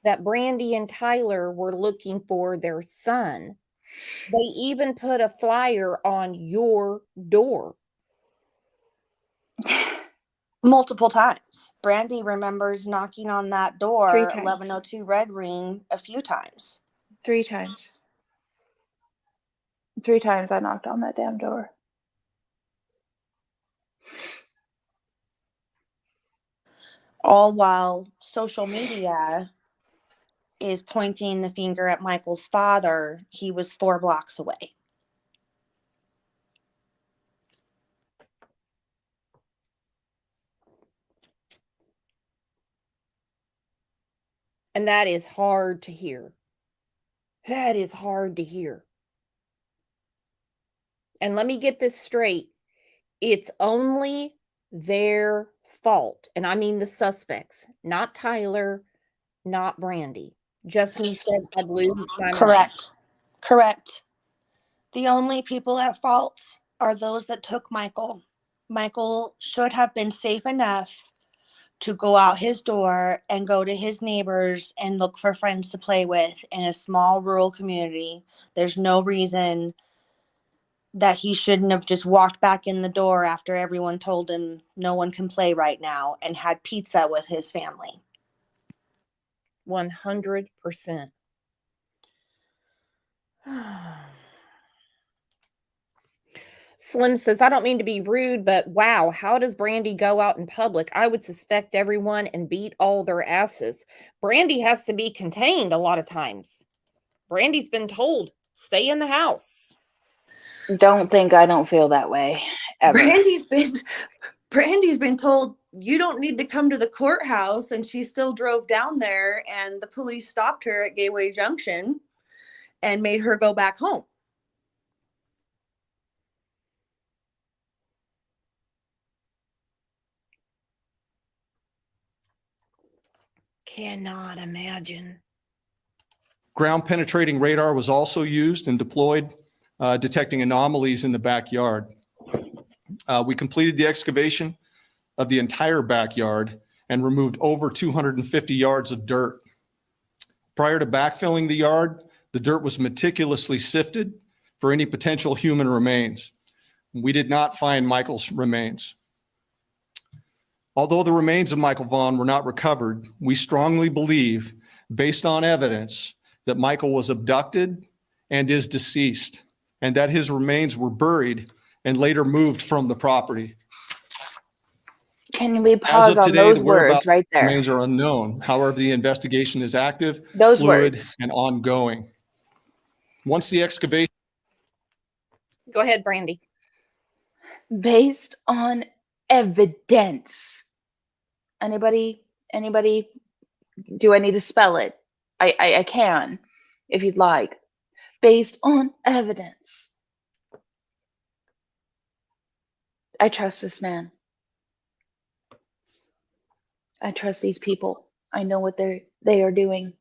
that Brandy and Tyler were looking for their son. They even put a flyer on your door. Multiple times. Brandy remembers knocking on that door, 3 times. 1102 Red Ring, a few times. 3 times. 3 times I knocked on that damn door. All while social media is pointing the finger at Michael's father. He was 4 blocks away. And that is hard to hear. That is hard to hear. And let me get this straight. It's only their fault. And I mean the suspects, not Tyler, not Brandy. Just me said I'd lose my mind. Correct. The only people at fault are those that took Michael. Michael should have been safe enough to go out his door and go to his neighbors and look for friends to play with in a small rural community. There's no reason that he shouldn't have just walked back in the door after everyone told him no one can play right now and had pizza with his family. 100%. Slim says, I don't mean to be rude, but wow, how does Brandy go out in public? I would suspect everyone and beat all their asses. Brandy has to be contained a lot of times. Brandy's been told, stay in the house. Don't think I don't feel that way ever. Brandy's been told you don't need to come to the courthouse, and she still drove down there, and the police stopped her at Gateway Junction and made her go back home. Cannot imagine. Ground penetrating radar was also used and deployed, detecting anomalies in the backyard. We completed the excavation of the entire backyard and removed over 250 yards of dirt. Prior to backfilling the yard, the dirt was meticulously sifted for any potential human remains. We did not find Michael's remains. Although the remains of Michael Vaughn were not recovered, we strongly believe, based on evidence, that Michael was abducted and is deceased, and that his remains were buried and later moved from the property. Can we As pause of on today, those the words whereabouts right there? remains are unknown. However, the investigation is active, Those fluid, words. and ongoing. Once the excavation Go ahead, Brandy. Based on evidence. Anybody? Do I need to spell it? I can, if you'd like. Based on evidence. I trust this man. I trust these people. I know what they are doing.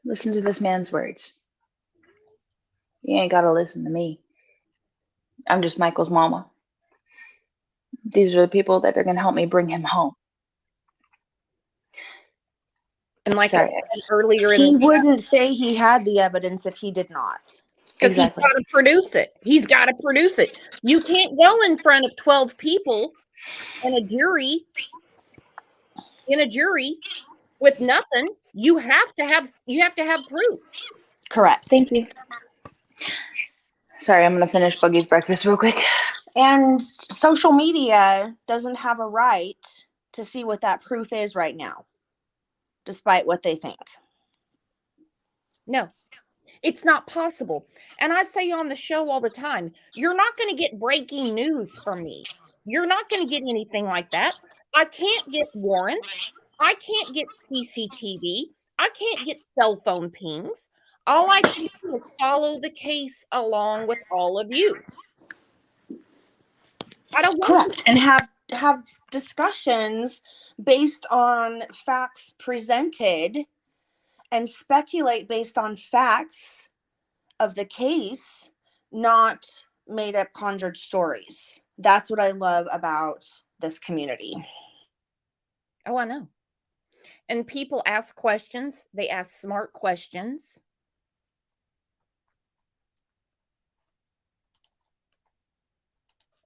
Listen to this man's words. You ain't gotta listen to me. I'm just Michael's mama. These are the people that are gonna help me bring him home. And like I Sorry. said earlier in He the wouldn't say he had the evidence if he did not. because Exactly. he's got to produce it. He's got to produce it. You can't go in front of 12 people and a jury with nothing. You have to have proof. Correct. Thank you. Sorry, I'm gonna finish Buggy's breakfast real quick. And social media doesn't have a right to see what that proof is right now, despite what they think. No. It's not possible. And I say on the show all the time, you're not going to get breaking news from me. You're not going to get anything like that. I can't get warrants. I can't get CCTV. I can't get cell phone pings. All I can do is follow the case along with all of you. I don't want Correct. And have discussions based on facts presented and speculate based on facts of the case, not made up conjured stories. That's what I love about this community. Oh, I know. And people ask questions. They ask smart questions.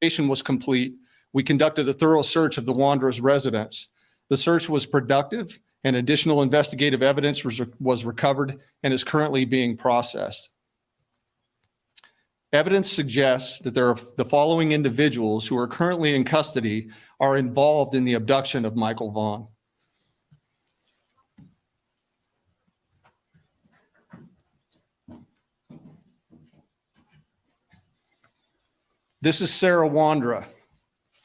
was complete, we conducted a thorough search of the Wanderer's residence. The search was productive and additional investigative evidence was recovered and is currently being processed. Evidence suggests that there are the following individuals who are currently in custody are involved in the abduction of Michael Vaughn. This is Sarah Wandra,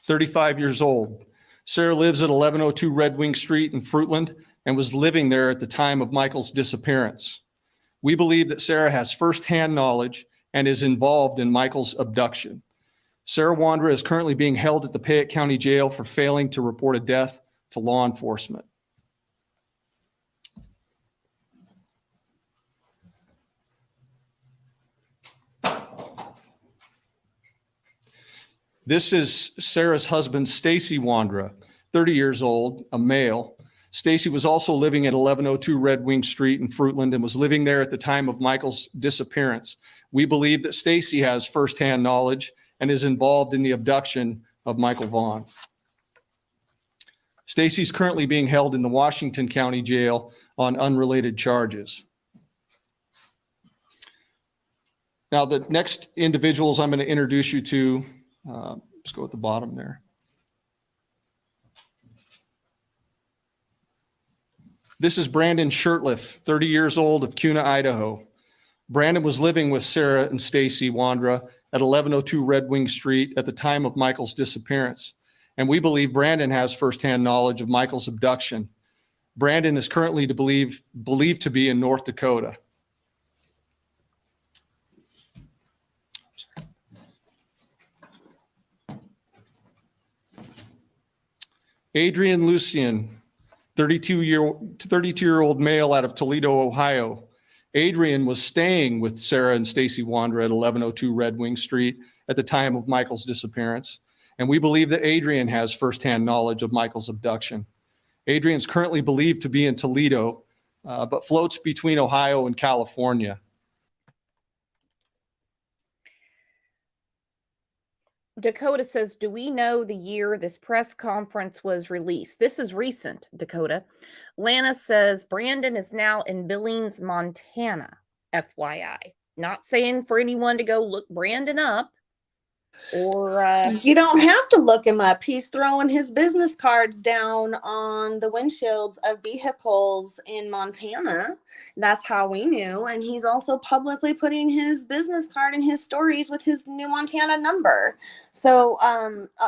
35 years old. Sarah lives at 1102 Red Wing Street in Fruitland and was living there at the time of Michael's disappearance. We believe that Sarah has firsthand knowledge and is involved in Michael's abduction. Sarah Wandra is currently being held at the Fayette County Jail for failing to report a death to law enforcement. This is Sarah's husband, Stacy Wandra, 30 years old, a male. Stacy was also living at 1102 Red Wing Street in Fruitland and was living there at the time of Michael's disappearance. We believe that Stacy has firsthand knowledge and is involved in the abduction of Michael Vaughn. Stacy's currently being held in the Washington County Jail on unrelated charges. Now, the next individuals I'm going to introduce you to, let's go at the bottom there. This is Brandon Shirtliff, 30 years old of Kuna, Idaho. Brandon was living with Sarah and Stacy Wandra at 1102 Red Wing Street at the time of Michael's disappearance. And we believe Brandon has firsthand knowledge of Michael's abduction. Brandon is currently believed to be in North Dakota. Adrian Lucian, 32-year-old male out of Toledo, Ohio. Adrian was staying with Sarah and Stacy Wander at 1102 Red Wing Street at the time of Michael's disappearance. And we believe that Adrian has firsthand knowledge of Michael's abduction. Adrian's currently believed to be in Toledo, but floats between Ohio and California. Dakota says, do we know the year this press conference was released? This is recent, Dakota. Lana says, Brandon is now in Billings, Montana, FYI. Not saying for anyone to go look Brandon up or... You don't have to look him up. He's throwing his business cards down on the windshields of vehicles in Montana. That's how we knew. And he's also publicly putting his business card in his stories with his new Montana number. So,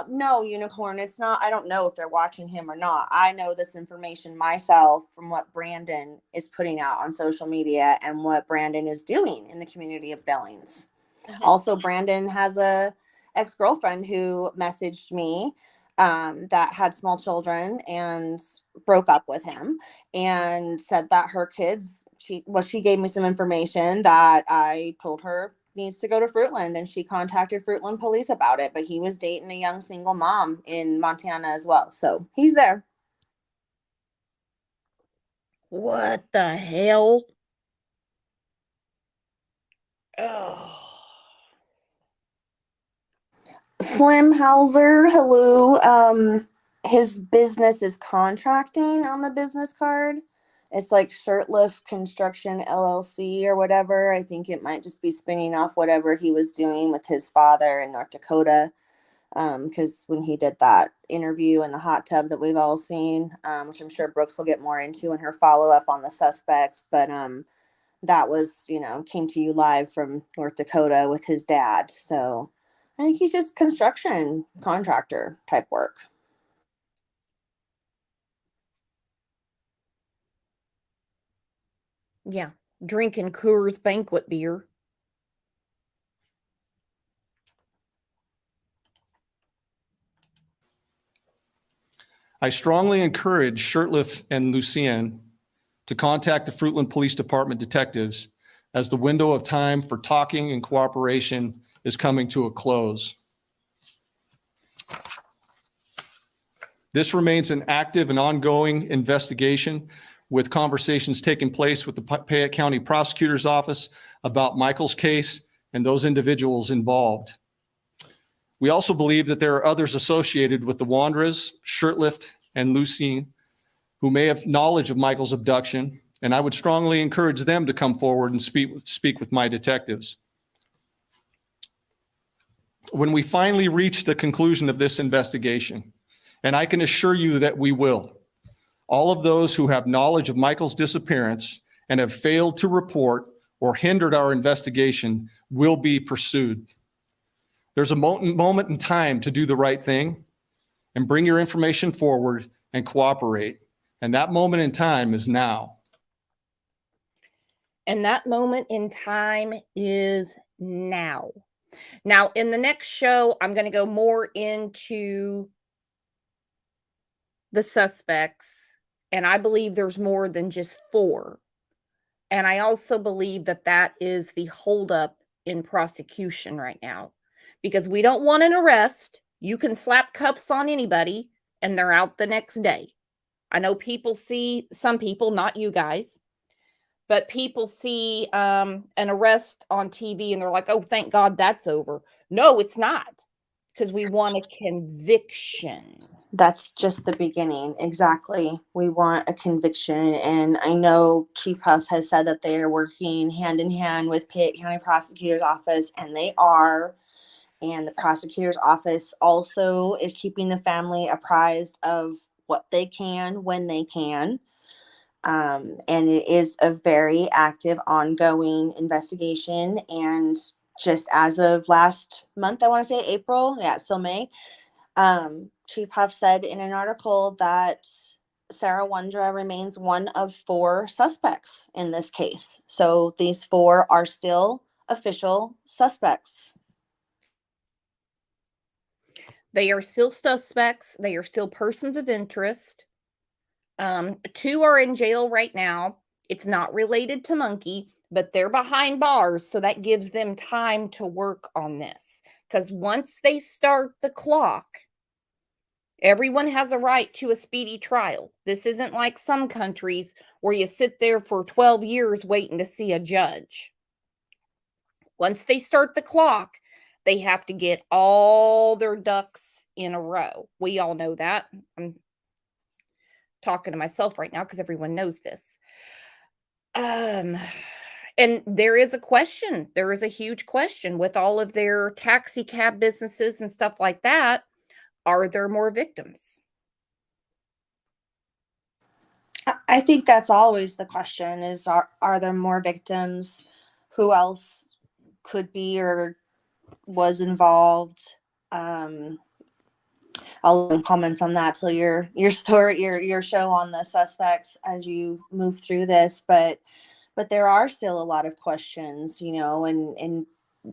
no, Unicorn, it's not, I don't know if they're watching him or not. I know this information myself from what Brandon is putting out on social media and what Brandon is doing in the community of Billings. Mm-hmm. Also, Brandon has a ex-girlfriend who messaged me that had small children and broke up with him and said that her kids, she gave me some information that I told her needs to go to Fruitland, and she contacted Fruitland police about it, but he was dating a young single mom in Montana as well. So he's there. What the hell? Oh. Slim Hauser, hello. His business is contracting on the business card. It's like Shirtlift Construction LLC or whatever. I think it might just be spinning off whatever he was doing with his father in North Dakota. Because when he did that interview in the hot tub that we've all seen, which I'm sure Brooks will get more into in her follow-up on the suspects, but that was, came to you live from North Dakota with his dad. So I think he's just construction contractor type work. Yeah, drinking Coors Banquet beer. I strongly encourage Shirtlift and Lucien to contact the Fruitland Police Department detectives as the window of time for talking and cooperation is coming to a close. This remains an active and ongoing investigation with conversations taking place with the Payette County Prosecutor's Office about Michael's case and those individuals involved. We also believe that there are others associated with the Wanderers, Shirtlift, and Lucien who may have knowledge of Michael's abduction, and I would strongly encourage them to come forward and speak with my detectives. When we finally reach the conclusion of this investigation, and I can assure you that we will, all of those who have knowledge of Michael's disappearance and have failed to report or hindered our investigation will be pursued. There's a moment in time to do the right thing and bring your information forward and cooperate. And that moment in time is now. And that moment in time is now. Now, in the next show, I'm going to go more into the suspects, and I believe there's more than just 4. And I also believe that that is the holdup in prosecution right now, because we don't want an arrest. You can slap cuffs on anybody and they're out the next day. I know people see, some people, not you guys, but people see an arrest on TV and they're like, oh, thank God that's over. No, it's not, because we want a conviction. That's just the beginning. Exactly. We want a conviction. And I know Chief Huff has said that they are working hand in hand with Payette County Prosecutor's Office, and they are. And the prosecutor's office also is keeping the family apprised of what they can when they can. And it is a very active, ongoing investigation. And just as of last month, I want to say April, yeah, still May, Chief Huff said in an article that Sarah Wondra remains one of 4 suspects in this case. So these 4 are still official suspects. They are still suspects. They are still persons of interest. 2 are in jail right now. It's not related to Monkey. but they're behind bars, so that gives them time to work on this. Because once they start the clock, everyone has a right to a speedy trial. This isn't like some countries where you sit there for 12 years waiting to see a judge. Once they start the clock, they have to get all their ducks in a row. We all know that. I'm talking to myself right now because everyone knows this. And there is a question. There is a huge question with all of their taxi cab businesses and stuff like that. Are there more victims? I think that's always the question is, are there more victims? Who else could be or was involved? I'll leave comments on that till your story, your show on the suspects as you move through this, but there are still a lot of questions, you know, and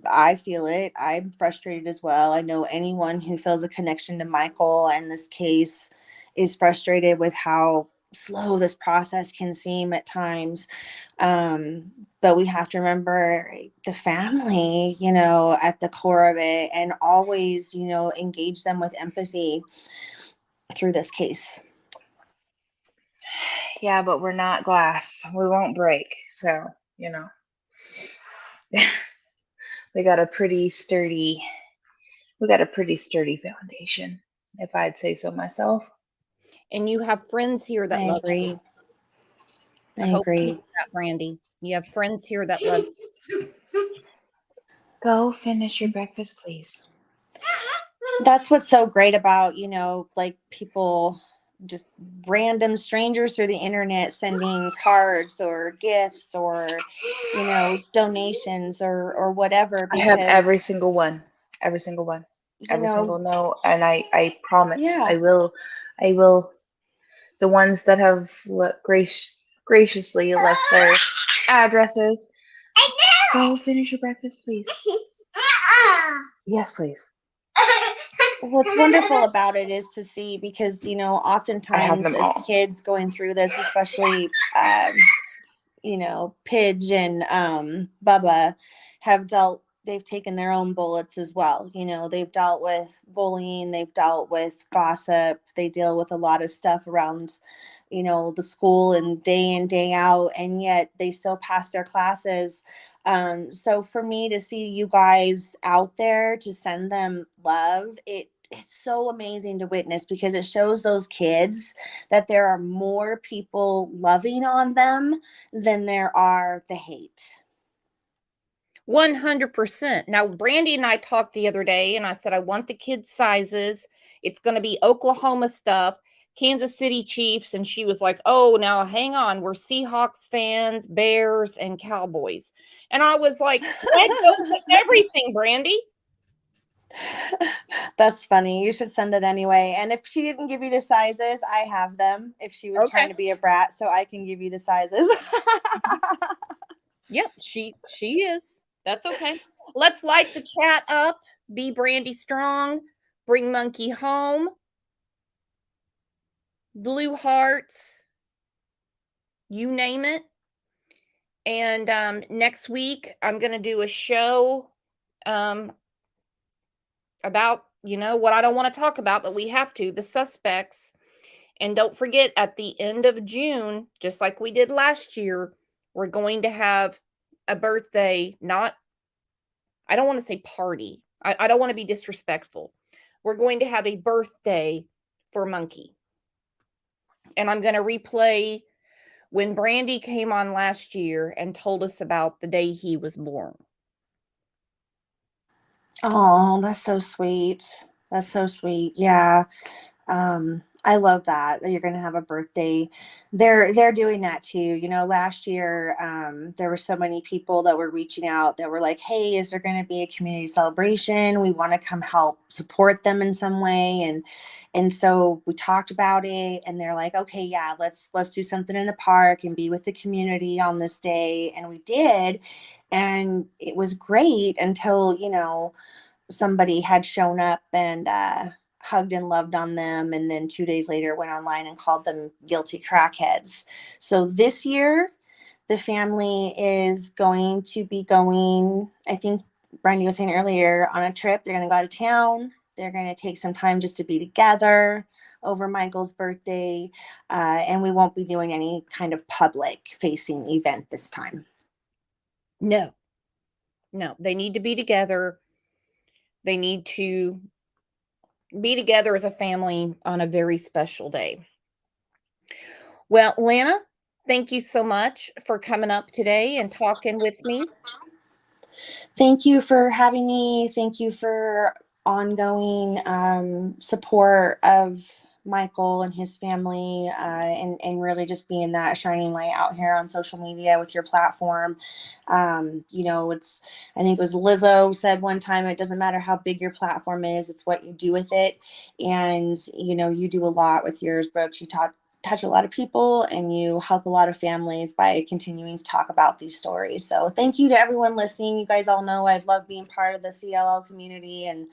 I feel it. I'm frustrated as well. I know anyone who feels a connection to Michael and this case is frustrated with how slow this process can seem at times. But we have to remember the family, you know, at the core of it, and always, you know, engage them with empathy through this case. Yeah, but we're not glass. We won't break. So, you know, we got a pretty sturdy foundation, if I'd say so myself. And you have friends here that love you. I hope you know that, Brandy. You have friends here that love you. Go finish your breakfast, please. That's what's so great about, you know, like people, just random strangers through the internet sending cards or gifts or, you know, donations or whatever. I have every Because, single one. Every single one. you Every know, single note. And I promise yeah. I will. The ones that have graciously left their addresses. Go finish your breakfast, please. Yes, please. What's wonderful about it is to see, because, you know, oftentimes as all. kids going through this, especially, you know, Pidge and Bubba they've taken their own bullets as well. You know, they've dealt with bullying, they've dealt with gossip, they deal with a lot of stuff around, you know, the school and day in, day out, and yet they still pass their classes. So for me to see you guys out there to send them love, it's so amazing to witness, because it shows those kids that there are more people loving on them than there are the hate. 100%. Now, Brandy and I talked the other day, and I said, I want the kids' sizes. It's going to be Oklahoma stuff, Kansas City Chiefs. And she was like, oh, now hang on. We're Seahawks fans, Bears, and Cowboys. And I was like, that goes with everything, Brandy. That's funny. You should send it anyway. And if she didn't give you the sizes, I have them if she was trying to be a brat, so I can give you the sizes. Yep, she is. That's okay. Let's light the chat up. Be Brandy strong. Bring Monkey home. Blue hearts. You name it. And next week, I'm going to do a show about, you know, what I don't want to talk about, but we have to, the suspects. And don't forget, at the end of June, just like we did last year, we're going to have a birthday, I don't want to say party. I don't want to be disrespectful. We're going to have a birthday for Monkey. And I'm going to replay when Brandy came on last year and told us about the day he was born. Oh, that's so sweet. That's so sweet. Yeah. I love that you're going to have a birthday. They're doing that too. You know, last year, there were so many people that were reaching out that were like, hey, is there going to be a community celebration? We want to come help support them in some way. And so we talked about it, and they're like, okay, yeah, let's do something in the park and be with the community on this day. And we did. And it was great until, you know, somebody had shown up and, hugged and loved on them, and then 2 days later went online and called them guilty crackheads. So this year The family is going to be going, I think Brandy was saying earlier, on a trip. They're going to go out of town. They're going to take some time just to be together over Michael's birthday. And we won't be doing any kind of public facing event this time. No, they need to be together. They need to be together as a family on a very special day. Well, Lana, thank you so much for coming up today and talking with me. Thank you for having me. Thank you for ongoing support of Michael and his family, and really just being that shining light out here on social media with your platform. You know, I think it was Lizzo said one time, it doesn't matter how big your platform is, it's what you do with it. And, you know, you do a lot with yours, Brooks. You touch a lot of people and you help a lot of families by continuing to talk about these stories. So thank you to everyone listening. You guys all know I love being part of the CLL community and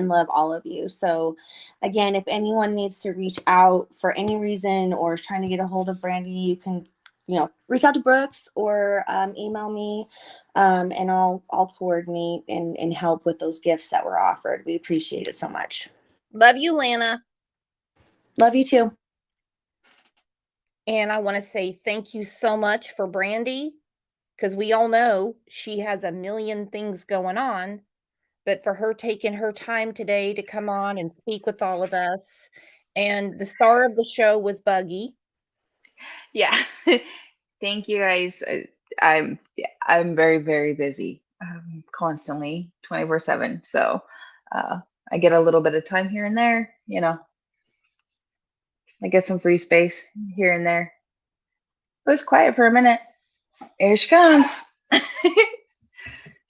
love all of you. So again, if anyone needs to reach out for any reason or is trying to get a hold of Brandy, you can, you know, reach out to Brooks or email me, and I'll coordinate and help with those gifts that were offered. We appreciate it so much. Love you, Lana. Love you too. And I want to say thank you so much for Brandy, because we all know she has a million things going on, but for her taking her time today to come on and speak with all of us. And the star of the show was Buggy. Yeah. Thank you guys. I'm very, very busy, constantly 24/7. So I get a little bit of time here and there, you know. I get some free space here and there. It was quiet for a minute. Here she comes.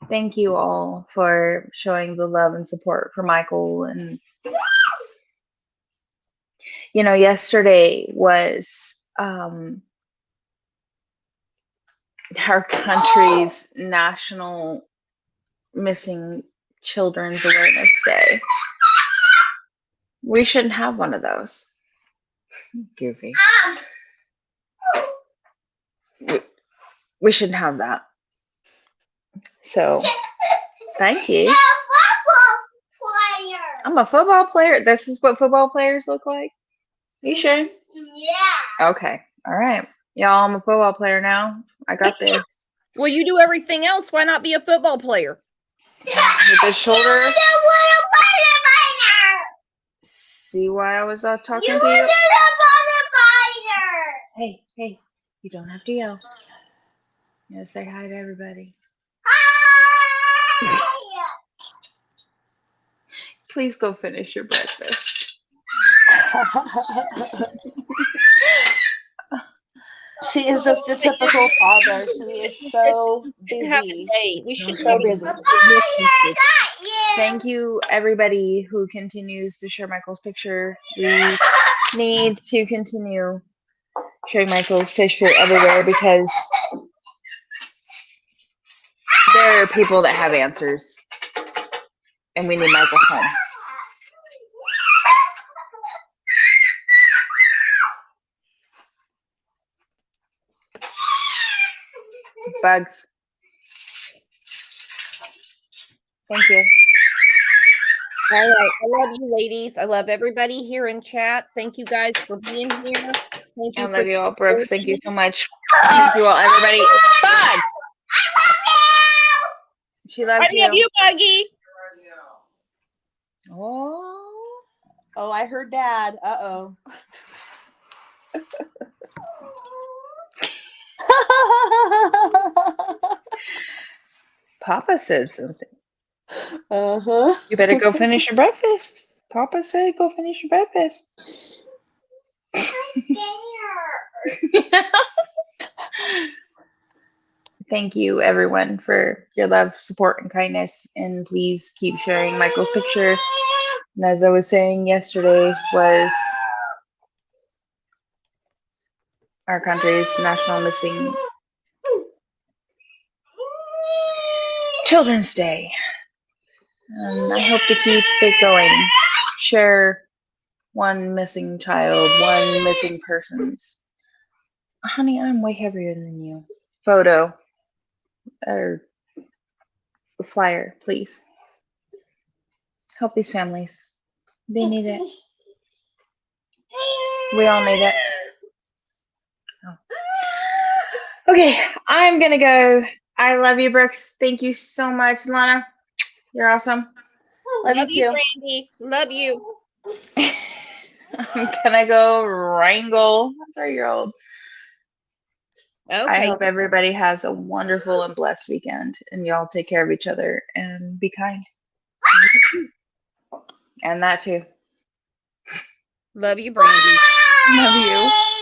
Thank you all for showing the love and support for Michael. And, you know, yesterday was our country's National Missing Children's Awareness Day. We shouldn't have one of those. Goofy. We shouldn't have that. So, thank you. I'm a football player. This is what football players look like? You sure? Yeah. Okay. All right. Y'all, I'm a football player now. I got this. Well, you do everything else. Why not be a football player? With the shoulder. See why I was talking to you? Hey, you don't have to yell. You gotta say hi to everybody. Please go finish your breakfast. She is just a typical toddler. She is so busy. She's so busy. Thank you, everybody who continues to share Michael's picture. We need to continue sharing Michael's picture everywhere because there are people that have answers, and we need Michael home. Bugs. Thank you. All right. I love you, ladies. I love everybody here in chat. Thank you guys for being here. Thank you. I love you all, Brooks. Thank you so much. Thank you all, everybody. Bugs! She loves you. I love you, Buggy. Oh, I heard Dad. Uh-oh. Papa said something. Uh-huh. You better go finish your breakfast. Papa said go finish your breakfast. Thank you, everyone, for your love, support, and kindness. And please keep sharing Michael's picture. And as I was saying yesterday, was our country's National Missing Children's Day. And I hope to keep it going. Share one missing child, one missing person's. Honey, I'm way heavier than you. photo or flyer, please. Help these families. They need it. We all need it. Oh. Okay, I'm gonna go. I love you, Brooks. Thank you so much, Lana. You're awesome. Love you, Brandy. Love you. I'm gonna go wrangle a 3-year-old. I Okay. hope everybody has a wonderful and blessed weekend, and y'all take care of each other and be kind. And that too. Love you, Brandy. Love you.